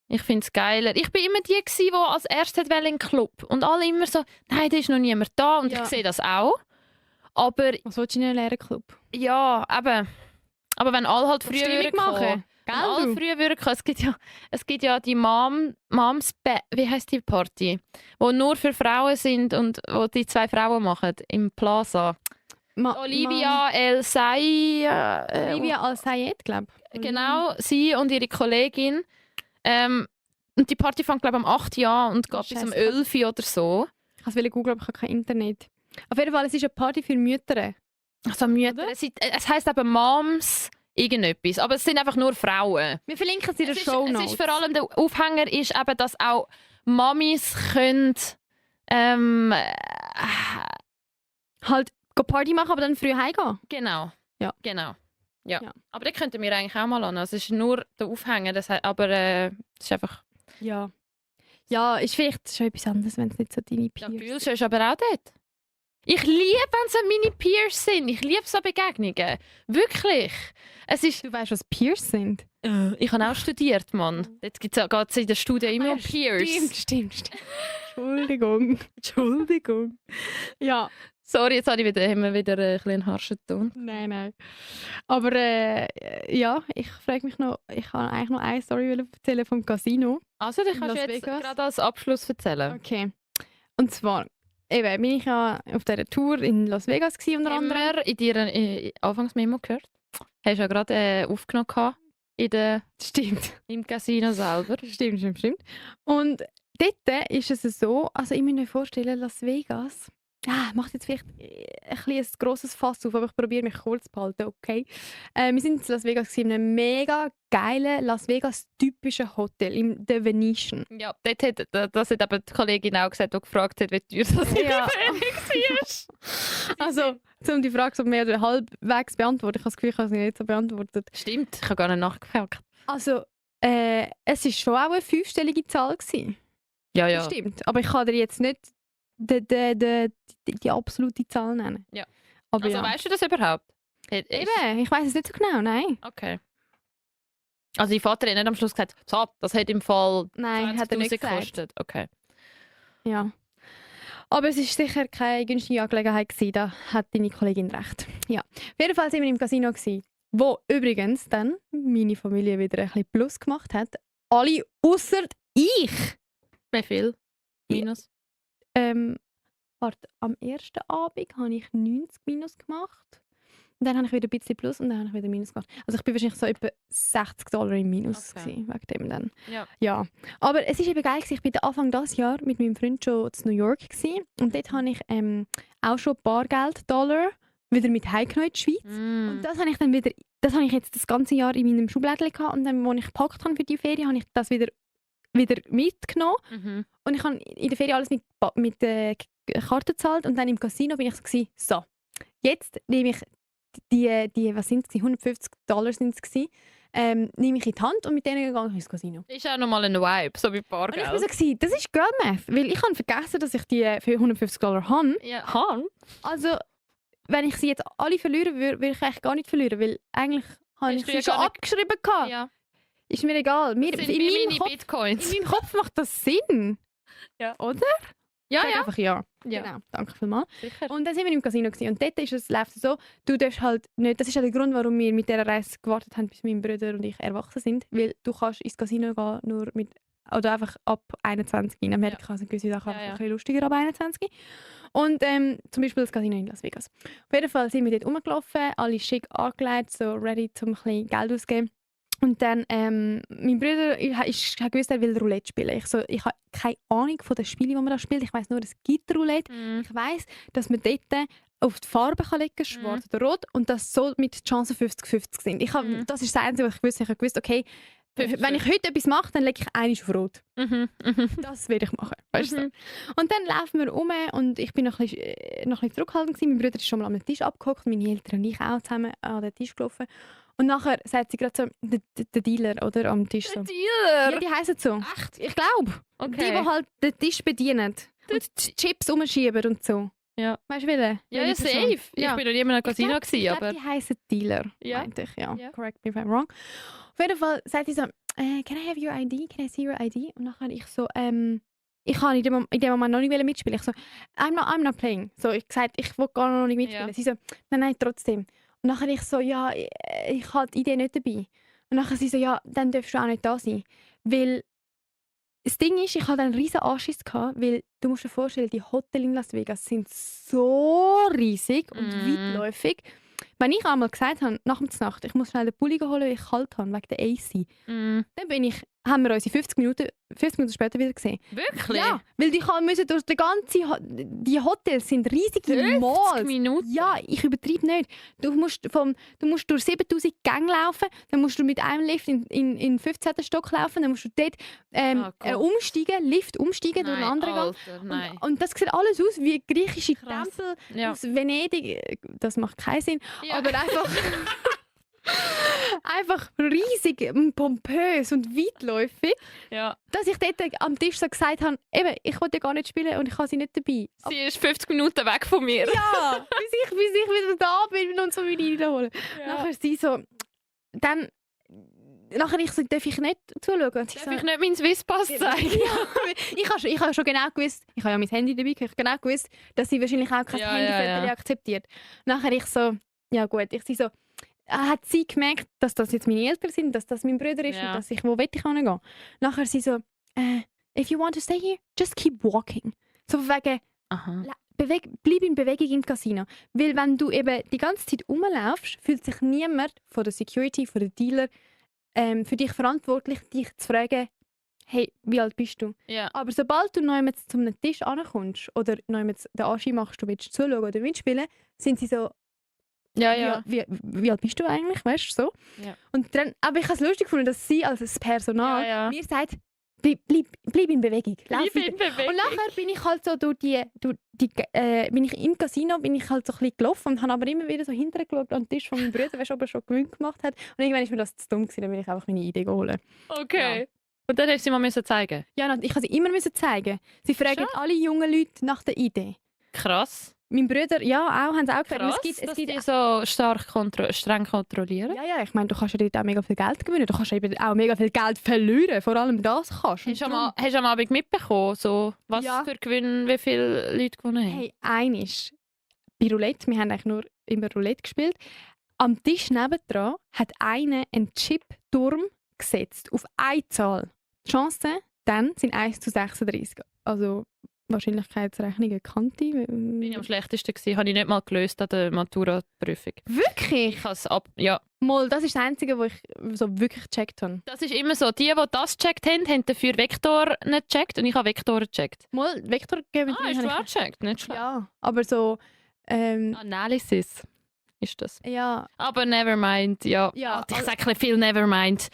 Ich finde es geiler. Ich bin immer die, die als erstes in den Club. Und alle immer so, nein, da ist noch niemand da. Und Ja. ich sehe das auch. Aber Was willst du in einem leeren Club? ja, eben. Aber wenn alle halt früher Stimmung würden machen. kommen. Wenn alle Gell, du? früher würden kommen. Es gibt ja die wie heisst die Party? Wo nur für Frauen sind und wo die 2 Frauen machen. Im Plaza. Olivia El Say. Olivia Al-Sayed, glaube ich. Genau, sie und ihre Kollegin. Und die Party fängt, glaube ich, um 8 Uhr an und geht bis um Scheiße. 11 Uhr oder so. Ich wollte googeln, aber ich habe kein Internet. Auf jeden Fall, es ist eine Party für Mütter. Also Mütter. Es heisst eben Moms irgendetwas, aber es sind einfach nur Frauen. Wir verlinken sie in den Es Shownotes. ist vor allem der Aufhänger ist eben, dass auch Mamis können halt go Party machen, aber dann früh heimgehen. genau. Ja. Genau. Ja. Ja. Aber den könnten wir eigentlich auch mal an. Also es ist nur der Aufhänger, aber es ist einfach... Ja. Ja, ist vielleicht schon etwas anderes, wenn es nicht so deine Ja, Peers Bühlsch ist aber auch dort. Ich liebe, wenn es meine Peers sind. Ich liebe so Begegnungen. Wirklich. Es ist... Du weißt, was Peers sind? Ich habe auch studiert, Mann. Jetzt geht es in der Studie immer um Peers. Stimmt. Entschuldigung. Entschuldigung. Ja. Sorry, jetzt haben wir wieder ein bisschen einen harschen Ton. Nein. Aber ja, ich frage mich noch, ich kann eigentlich noch eine Story erzählen vom Casino. Also, ich kann Las jetzt Vegas? gerade als Abschluss erzählen. Okay. Und zwar, eben, bin ich ja auf dieser Tour in Las Vegas gewesen, unter Haben anderem. wir in deiner Anfangsmemo gehört? Hast du ja gerade aufgenommen gehabt Stimmt. im Casino selber. Stimmt. Und dort ist es so, also ich muss mir vorstellen, Las Vegas macht jetzt vielleicht ein grosses Fass auf, aber ich probiere mich kurz zu behalten, okay? Wir sind in Las Vegas in einem mega geilen Las Vegas typischen Hotel, im The Venetian. Ja, das hat eben die Kollegin auch gesagt, die gefragt hat, wie teuer das in Ja. Venedig war. Also, um die Frage so mehr oder halbwegs zu beantworten, ich habe das Gefühl, ich habe sie nicht so beantwortet. Stimmt, ich habe gar nicht nachgefragt. Also, es war schon auch eine 5-stellige Zahl gewesen. Ja, Das ja. stimmt. Aber ich kann dir jetzt nicht die absolute Zahl nennen. Ja. Aber Also ja. weißt du das überhaupt? Eben, ich weiß es nicht so genau, nein. Okay. Also dein Vater hat nicht am Schluss gesagt, so, das hat im Fall Nein, hat er nicht 20'000 gesagt. gekostet. Okay. Ja. Aber es war sicher keine günstige Angelegenheit gewesen, da hat deine Kollegin recht. Ja. Auf jeden Fall waren wir im Casino gewesen, wo übrigens dann meine Familie wieder ein bisschen Plus gemacht hat. Alle ausser ich. Wie viel? Minus? Warte, am ersten Abend habe ich 90 Minus gemacht. Und dann habe ich wieder ein bisschen Plus und dann habe ich wieder Minus gemacht. Also ich bin wahrscheinlich so etwa $60 im Minus Okay. gewesen, wegen dem dann. Ja. Aber es war eben geil gewesen. Ich war Anfang dieses Jahr mit meinem Freund schon in New York gewesen. Und dort habe ich auch schon Bargeld-Dollar wieder mit heimgenommen in die Schweiz. Und das habe ich dann wieder, das habe ich jetzt das ganze Jahr in meinem Schublädchen gehabt. Und dann, als ich gepackt habe für die Ferien, habe ich das wieder mitgenommen. Mhm. Und ich habe in der Ferie alles mit Karte gezahlt. Und dann im Casino bin ich so gewesen, so, jetzt nehme ich die was sind es, $150 sind es gewesen, nehme ich in die Hand und mit denen gehe ich ins Casino. Ist auch nochmal ein Vibe, so wie Und ich Bargeld. war so gewesen, das ist Girl Math, weil ich habe vergessen, dass ich die für $150 habe. Ja. Also, wenn ich sie jetzt alle verlieren würde, würde ich eigentlich gar nicht verlieren, weil eigentlich habe ich Hast du sie ja schon gar nicht- abgeschrieben gehabt. Ja. Ist mir egal. Das sind wie meine Bitcoins. In meinem Kopf macht das Sinn. Ja. Oder? Ja, Sag ja. einfach ja. Ja. Genau, danke vielmals. Sicher. Und dann sind wir im Casino gewesen. Und dort läuft es so, du darfst halt nicht, das ist ja der Grund, warum wir mit dieser Reise gewartet haben, bis mein Bruder und ich erwachsen sind, weil du kannst ins Casino gehen nur mit, oder einfach ab 21. In Amerika sind gewisse Sachen einfach Ja. ein bisschen lustiger ab 21. Und zum Beispiel das Casino in Las Vegas. Auf jeden Fall sind wir dort rumgelaufen, alle schick angelegt, so ready, um ein bisschen Geld auszugeben. Und dann, mein Bruder hat gewusst, er will Roulette spielen. Ich habe keine Ahnung von den Spielen, die man da spielt. Ich weiss nur, es gibt Roulette. Mhm. Ich weiss, dass man dort auf die Farbe legen kann, schwarz oder rot, und das so mit Chancen 50-50 sind. Das ist das Einzige, was ich wusste. Ich habe gewusst, okay, wenn ich heute etwas mache, dann lege ich eines auf rot. Mhm. Mhm. Das werde ich machen. Weißt du? Mhm. Und dann laufen wir um und ich bin noch ein bisschen zurückhaltend gewesen. Mein Bruder ist schon mal am Tisch abgehockt, meine Eltern und ich auch zusammen an den Tisch gelaufen. Und nachher sagt sie gerade so, der Dealer, oder, am Tisch so. Dealer! Ja, die heißen so. Echt? Ich glaube. Okay. Die halt den Tisch bedienen. Und die Chips umschieben und so. Ja. Weißt du, welche? Ja, Welche safe. Person? Ich bin noch nie in einem Casino Ich gewesen, glaub, aber... die heißen Dealer, Ja. meinte ich, ja. Ja. Correct me if I'm wrong. Auf jeden Fall sagt sie so, can I have your ID? Can I see your ID? Und nachher ich so, ich kann in dem Moment noch nicht mitspielen. Ich so, I'm not playing. So, ich gesagt, ich will gar noch nicht mitspielen. Ja. Sie so, nein, trotzdem. Und nachher ich so, ja, ich habe die Idee nicht dabei. Und nachher sie so, ja, dann darfst du auch nicht da sein. Weil das Ding ist, ich hatte einen riesen Anschiss gehabt, weil du musst dir vorstellen, die Hotels in Las Vegas sind so riesig und weitläufig. Wenn ich einmal gesagt habe, nach der Nacht, ich muss schnell den Pulli holen, weil ich kalt habe, wegen der AC, Mm. dann haben wir unsere 50 Minuten später wieder gesehen. Wirklich? Ja, weil die müssen durch die ganze die Hotels sind riesige 50 Malls. Minuten? Ja, ich übertreibe nicht. Du musst durch 7000 Gänge laufen, dann musst du mit einem Lift in 15. Stock laufen, dann musst du dort Lift umsteigen durch einen anderen Gang. Alter, nein. Und das sieht alles aus wie griechische Krass. Tempel Ja. aus Venedig. Das macht keinen Sinn. Ja. Aber einfach riesig, pompös und weitläufig, Ja. dass ich dort am Tisch so gesagt habe, eben, ich wollte ja gar nicht spielen und ich habe sie nicht dabei. Sie ist 50 Minuten weg von mir. Ja, bis ich wieder da bin und so wieder reinholen. Nachher sie so, nachher ich so, darf ich nicht zuschauen? Und sie Darf so, ich nicht meinen Swisspass zeigen? ich habe schon genau gewusst, ich habe ja mein Handy dabei, ich habe genau gewusst, dass sie wahrscheinlich auch kein Ja, Handyfoto ja. akzeptiert. Nachher ich so, ja gut, hat sie gemerkt, dass das jetzt meine Eltern sind, dass das mein Bruder ist Ja. und dass wo will ich hingehen. Nachher sie so, if you want to stay here, just keep walking. So von wegen, Aha. bleib in Bewegung im Casino. Weil wenn du eben die ganze Zeit rumlaufst, fühlt sich niemand von der Security, von der Dealer für dich verantwortlich, dich zu fragen, hey, wie alt bist du? Ja. Aber sobald du neu zu einem Tisch ankommst oder neu den Anschi machst, du willst zuschauen oder mitspielen, sind sie so, Ja. wie alt bist du eigentlich, weißt du, so. Ja. Und dann, aber ich habe es lustig gefunden, dass sie als das Personal Ja. mir sagt, bleib in Bewegung, lauf Bleib in weiter. Bewegung. Und nachher bin ich halt so bin ich im Casino bin ich halt so ein bisschen gelaufen und habe aber immer wieder so hinterher geschaut an den Tisch von meinem Bruder, weißt du, ob er schon Gewinn gemacht hat. Und irgendwann ist mir das zu dumm gewesen, dann bin ich einfach meine Idee geholt. Okay. Und dann hast du sie mal zeigen. Ja, ich musste sie immer zeigen. Sie fragen alle jungen Leute nach der Idee. Krass. Mein Bruder, ja, auch, haben sie auch gefragt. Krass, Es gibt die so streng kontrollieren. ja, ich meine, du kannst ja dort auch mega viel Geld gewinnen. Du kannst eben auch mega viel Geld verlieren. Vor allem das kannst du. Hast du am Abend mitbekommen, so, was Ja. für Gewinn, wie viele Leute gewonnen haben? Hey, einisch. Bei Roulette, wir haben eigentlich nur immer Roulette gespielt. Am Tisch nebendran hat einer einen Chip-Turm gesetzt auf eine Zahl. Die Chancen dann sind 1:36. Also Wahrscheinlichkeitsrechnungen kannte. Bin ich am schlechtesten gewesen. Habe ich nicht mal gelöst an der Matura-Prüfung. Wirklich? Ich habe es ja. Mal, das ist das Einzige, was ich so wirklich gecheckt habe. Das ist immer so. Die das gecheckt haben, haben dafür Vektor nicht gecheckt und ich habe Vektor gecheckt. Mal, Vektorgeometrie Hast habe du auch ich... gecheckt? Nicht schlecht. Ja, aber so... Analysis ist das. ja, Aber nevermind, ja. Ja, Ich sage ein bisschen nevermind.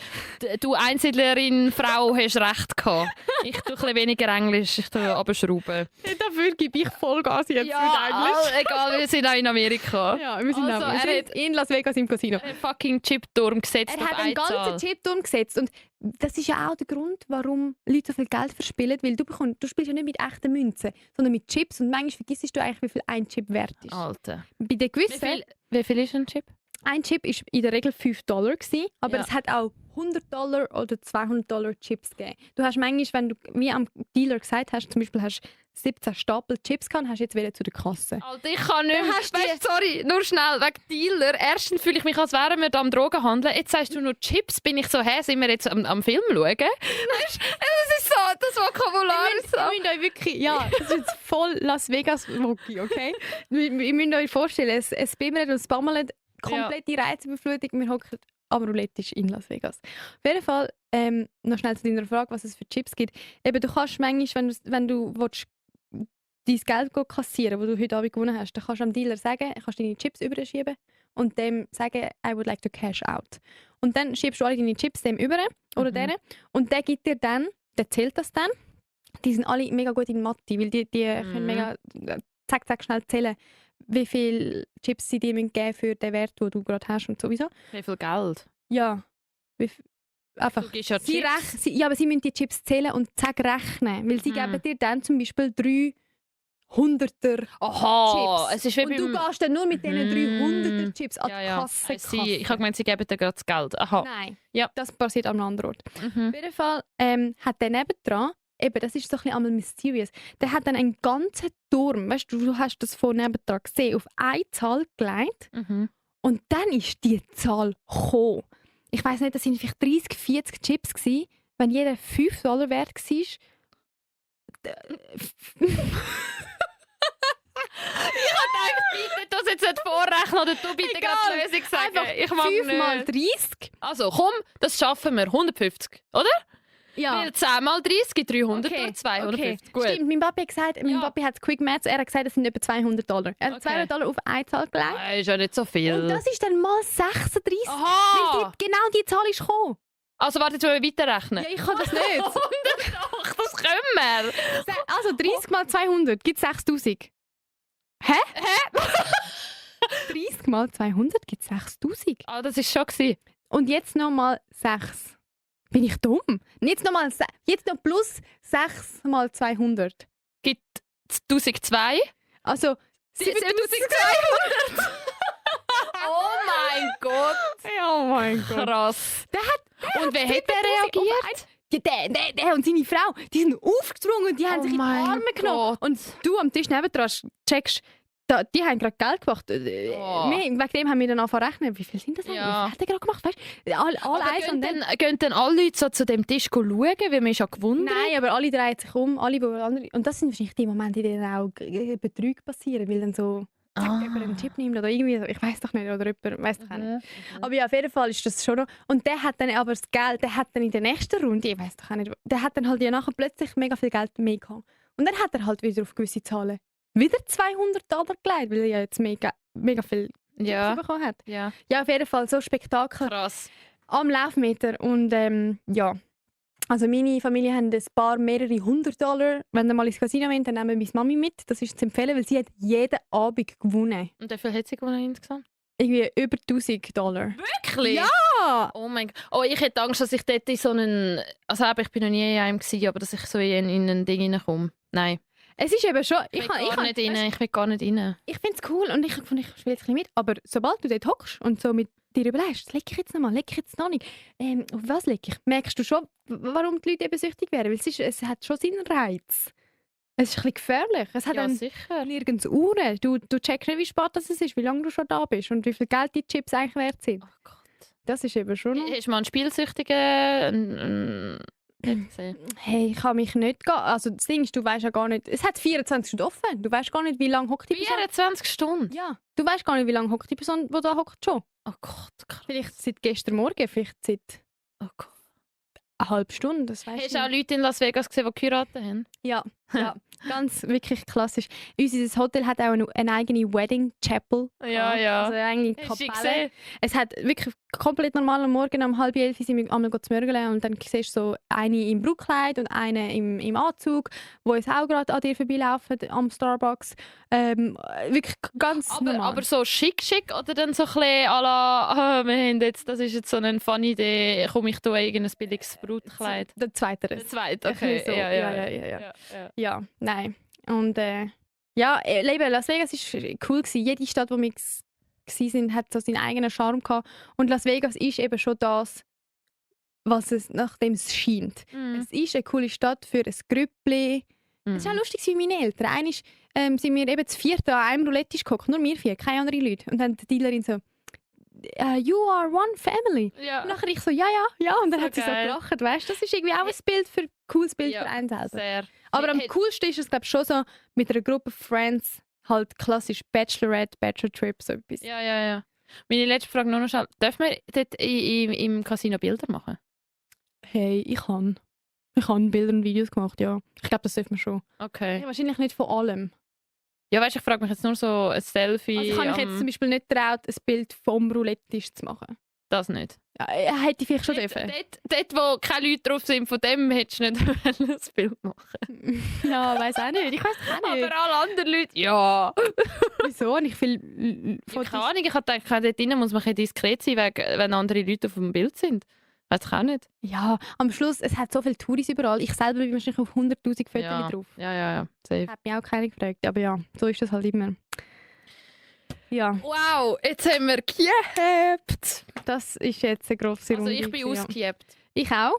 Du Einsiedlerin, Frau, hast recht gehabt. Ich tue ein bisschen weniger Englisch, ich tue aber schrauben. dafür gebe ich Vollgas jetzt Egal, wir sind auch in Amerika. Ja, wir sind, Also, wir sind in Las Vegas im Casino. Einen fucking Chipturm gesetzt Er auf hat einen eine Zahl. ganzen Chipturm gesetzt und das ist ja auch der Grund, warum Leute so viel Geld verspielen, weil du spielst ja nicht mit echten Münzen, sondern mit Chips und manchmal vergisst du eigentlich, wie viel ein Chip wert ist. Alter. Bei den gewissen, Wie viel ist ein Chip? ein Chip ist in der Regel $5 gewesen, aber Ja. es hat auch $100 oder $200 Chips gegeben. Du hast manchmal, wenn du wie am Dealer gesagt hast, zum Beispiel hast 17 Stapel Chips gehabt, hast jetzt wieder zu der Kasse. Alter, ich kann nicht Dann mehr. hast du Weißt, sorry, nur schnell, wegen Dealer. Erstens fühle ich mich, als wären wir da am Drogenhandeln. Jetzt sagst du nur Chips, bin ich so, sind wir jetzt am Film schauen? Weißt, das ist so, das Vokabular ist so. Ihr müsst euch wirklich, ja, das ist jetzt voll Las Vegas Wookie, okay? Ihr müsst euch vorstellen, es bimmelt und es bammelt, komplette Reizüberflutung, wir hocken am Roulette in Las Vegas. Auf jeden Fall, noch schnell zu deiner Frage, was es für Chips gibt. Eben, du kannst manchmal, wenn du willst, dein Geld kassieren, das du heute Abend gewonnen hast, dann kannst du am Dealer sagen, kannst deine Chips überschieben und dem sagen, I would like to cash out. Und dann schiebst du alle deine Chips dem über oder denen und der gibt dir dann, der zählt das dann. Die sind alle mega gut in Mathe, weil die können mega zack schnell zählen, wie viele Chips sie dir geben müssen für den Wert, den du gerade hast und sowieso. Wie viel Geld? Ja. Einfach. Du gibst ja Sie Chips. ja, aber sie müssen die Chips zählen und zack rechnen, weil sie geben dir dann zum Beispiel 300er Aha, Chips. es ist wie und du beim... gehst dann nur mit diesen 300er Chips an die ja. Kasse. Ich habe gemeint, sie geben dir gerade das Geld. Aha. Nein, Ja. das passiert an einem anderen Ort. Mhm. Auf jeden Fall hat der nebendran, eben, das ist so ein bisschen einmal mysterious, der hat dann einen ganzen Turm, weißt du hast das von nebendran gesehen, auf eine Zahl gelegt Mhm. und dann ist die Zahl gekommen. Ich weiss nicht, das sind vielleicht 30, 40 Chips gewesen. Wenn jeder $5 wert war, Bitte das jetzt nicht vorrechnen oder du bitte Egal. gerade die Lösung sagen. einfach Ich mag 5 mal nicht. 30. Also komm, das schaffen wir. 150, oder? Ja. Weil 10 mal 30 gibt 300 Okay, durch 250. okay. Gut. Stimmt, mein Papi hat gesagt, mein Ja. Papi hat Quick Maths, er hat gesagt, das sind etwa $200. Er hat Okay. $200 auf eine Zahl gelegt. Das ist ja nicht so viel. Und das ist dann mal 36. Aha! Weil genau die Zahl ist gekommen. Also warte, jetzt wollen wir weiterrechnen. Ja, ich kann das nicht. Doch, das können wir. Also 30 mal 200 gibt 6000. Hä? 30 mal 200 gibt 6000. Ah, das war schon gewesen. Und jetzt noch mal 6. Bin ich dumm? Jetzt noch plus 6 mal 200. Gibt 1002. Also 7200. Oh mein Gott. Oh mein Krass. Und wer hat 7000 reagiert? Ja, der und seine Frau, die sind aufgesprungen und die haben Oh sich in die mein Arme genommen. Gott. Und du am Tisch nebendran checkst, die haben gerade Geld gemacht. Wegen dem haben wir dann angefangen zu rechnen. Wie viel sind das eigentlich? Ja. Was hat er gerade gemacht? Weißt du, alle eins und dann... Gehen dann alle Leute so zu dem Tisch schauen, weil man ist ja gewundert. Nein, aber alle drehen sich um, alle, die andere... Und das sind wahrscheinlich die Momente, in denen auch Betrüge passieren, weil dann so... jemand einen Chip nimmt oder irgendwie so. Ich weiß doch nicht, oder jemand weiß doch auch nicht. Aber ja, auf jeden Fall ist das schon noch. Und der hat dann aber das Geld, der hat dann in der nächsten Runde, ich weiß doch auch nicht, der hat dann halt ja nachher plötzlich mega viel Geld mehr gehabt. Und dann hat er halt wieder auf gewisse Zahlen wieder $200 gelegt, weil er ja jetzt mega viel Ja. bekommen hat. Ja. Ja, auf jeden Fall so Spektakel Krass. am Laufmeter. Und ja, also meine Familie haben ein paar, mehrere $100. Wenn ihr mal ins Casino wollt, dann nehmen wir meine Mami mit. Das ist zu empfehlen, weil sie hat jeden Abend gewonnen. Und wie viel hat sie gewonnen insgesamt? Irgendwie über $1.000. Wirklich? Ja! Oh mein Gott. Oh, ich hätte Angst, dass ich dort in so einen... Also ich bin noch nie in einem gewesen, aber dass ich so in ein Ding reinkomme. Nein. Es ist eben schon... Ich will gar nicht rein. Ich finde es cool und ich spiele jetzt ein bisschen mit. Aber sobald du dort hockst und so mit dir überlegst, leg ich jetzt noch mal, leg ich jetzt noch nicht. Auf was leg ich? Merkst du schon, warum die Leute eben süchtig werden? Weil es hat schon seinen Reiz. Es ist ein bisschen gefährlich. Es hat Ja, dann sicher. nirgends Uhren. Du checkst nicht, wie spät das ist, wie lange du schon da bist und wie viel Geld die Chips eigentlich wert sind. Oh Gott. Das ist eben schon noch... Hast du mal einen Spielsüchtigen nicht gesehen? Hey, ich kann mich nicht... Also das Ding ist, du weißt ja gar nicht... Es hat 24 Stunden offen. Du weißt gar nicht, wie lange hockt die Person. 24 Stunden? Ja. Du weißt gar nicht, wie lange hockt die Person, die da hockt schon. Oh Gott, krass. Vielleicht seit gestern Morgen, vielleicht seit Oh Gott. eine halbe Stunde, das weißt Hast du auch Leute in Las Vegas gesehen, die geheiratet haben? Ja, ja, ganz wirklich klassisch. Unser Hotel hat auch eine eigene Wedding Chapel. Ja, gehabt. ja. Also eine eigene Hast du sie Kapelle. gesehen? Es hat wirklich komplett normal am Morgen um 10:30 sind wir einmal zu mörgeln und dann siehst du so eine im Brautkleid und eine im Anzug, wo jetzt auch gerade an dir vorbeilaufen am Starbucks. Wirklich ganz normal. Aber so schick oder dann so ein bisschen à la, wir haben jetzt, das ist jetzt so eine funny Idee, komme ich da irgendein billiges Brautkleid? Der zweite. Der zweite, Ein okay. bisschen so. Ja. Ja, nein. Und ja, Leben Las Vegas war cool gewesen. Jede Stadt, wo wir waren, hat so seinen eigenen Charme gehabt. Und Las Vegas ist eben schon das, was es nachdem es scheint. Mhm. Es ist eine coole Stadt für ein Grüppli. Es war auch lustig wie meine Eltern. Einmal sind wir eben zu viert an einem Roulette geguckt, nur wir vier, keine anderen Leute. Und dann die Dealerin so, you are one family. Ja. Und nachher ich so, ja. Und dann So hat sie so geil. gelacht, weißt du? Das ist irgendwie auch ein cooles Bild Ja, für einen selber. Sehr. Aber am Hey, coolsten ist es, glaube ich, schon so mit einer Gruppe Friends, halt klassisch Bachelorette, Bachelor-Trip, so etwas. Ja. Meine letzte Frage nur noch schnell. Dürfen wir dort im Casino Bilder machen? Hey, ich habe Bilder und Videos gemacht, ja. Ich glaube, das dürfen wir schon. Okay. Ja, wahrscheinlich nicht von allem. Ja, weißt du, ich frage mich jetzt nur so ein Selfie. Also ich habe mich jetzt zum Beispiel nicht getraut, ein Bild vom Roulette-Tisch zu machen. Das nicht. Ja, hätte ich vielleicht schon dürfen. Dort, wo keine Leute drauf sind, von dem hättest du nicht ein Bild machen. Ja, weiß auch nicht. Ich weiß auch nicht. Aber alle anderen Leute, ja. Wieso? Und ich viel Keine Ahnung, ich habe gedacht, dort drinnen muss man ein bisschen diskret sein, wenn andere Leute auf dem Bild sind. Weiß ich auch nicht. Ja, am Schluss, es hat so viele Touris überall. Ich selber bin wahrscheinlich auf 100'000 Fotos Ja. drauf. Ja. Safe. Hat mich auch keiner gefragt. Aber ja, so ist das halt immer. Ja, Wow, jetzt haben wir gehabt. das ist jetzt eine grosse Also Runde. ich bin gewesen, ja. ausgehebt. Ich auch.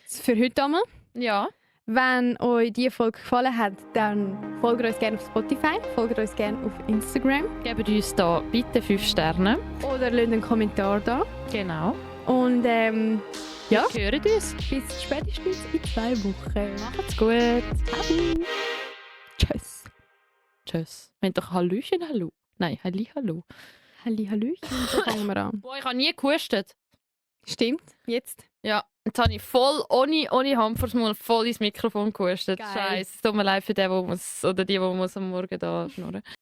Für heute einmal. Ja. Wenn euch diese Folge gefallen hat, dann folgt uns gerne auf Spotify, folgt uns gerne auf Instagram Gebt uns da bitte 5 Sterne. oder lasst einen Kommentar da. Genau. Und ja, Hören uns. bis spätestens in 2 Wochen. Macht's gut. Ciao. Tschüss. Tschüss. Wir haben doch Hallöchen, hallo. Nein, hallo. Hallöchen. So fangen wir an. Boah, ich habe nie gehustet. Stimmt, jetzt. Ja, jetzt habe ich voll, ohne Hand vors Mund, voll ins Mikrofon gehustet. Geil. Scheiße, es tut mir leid für den, der muss, oder die muss am Morgen da schnurren.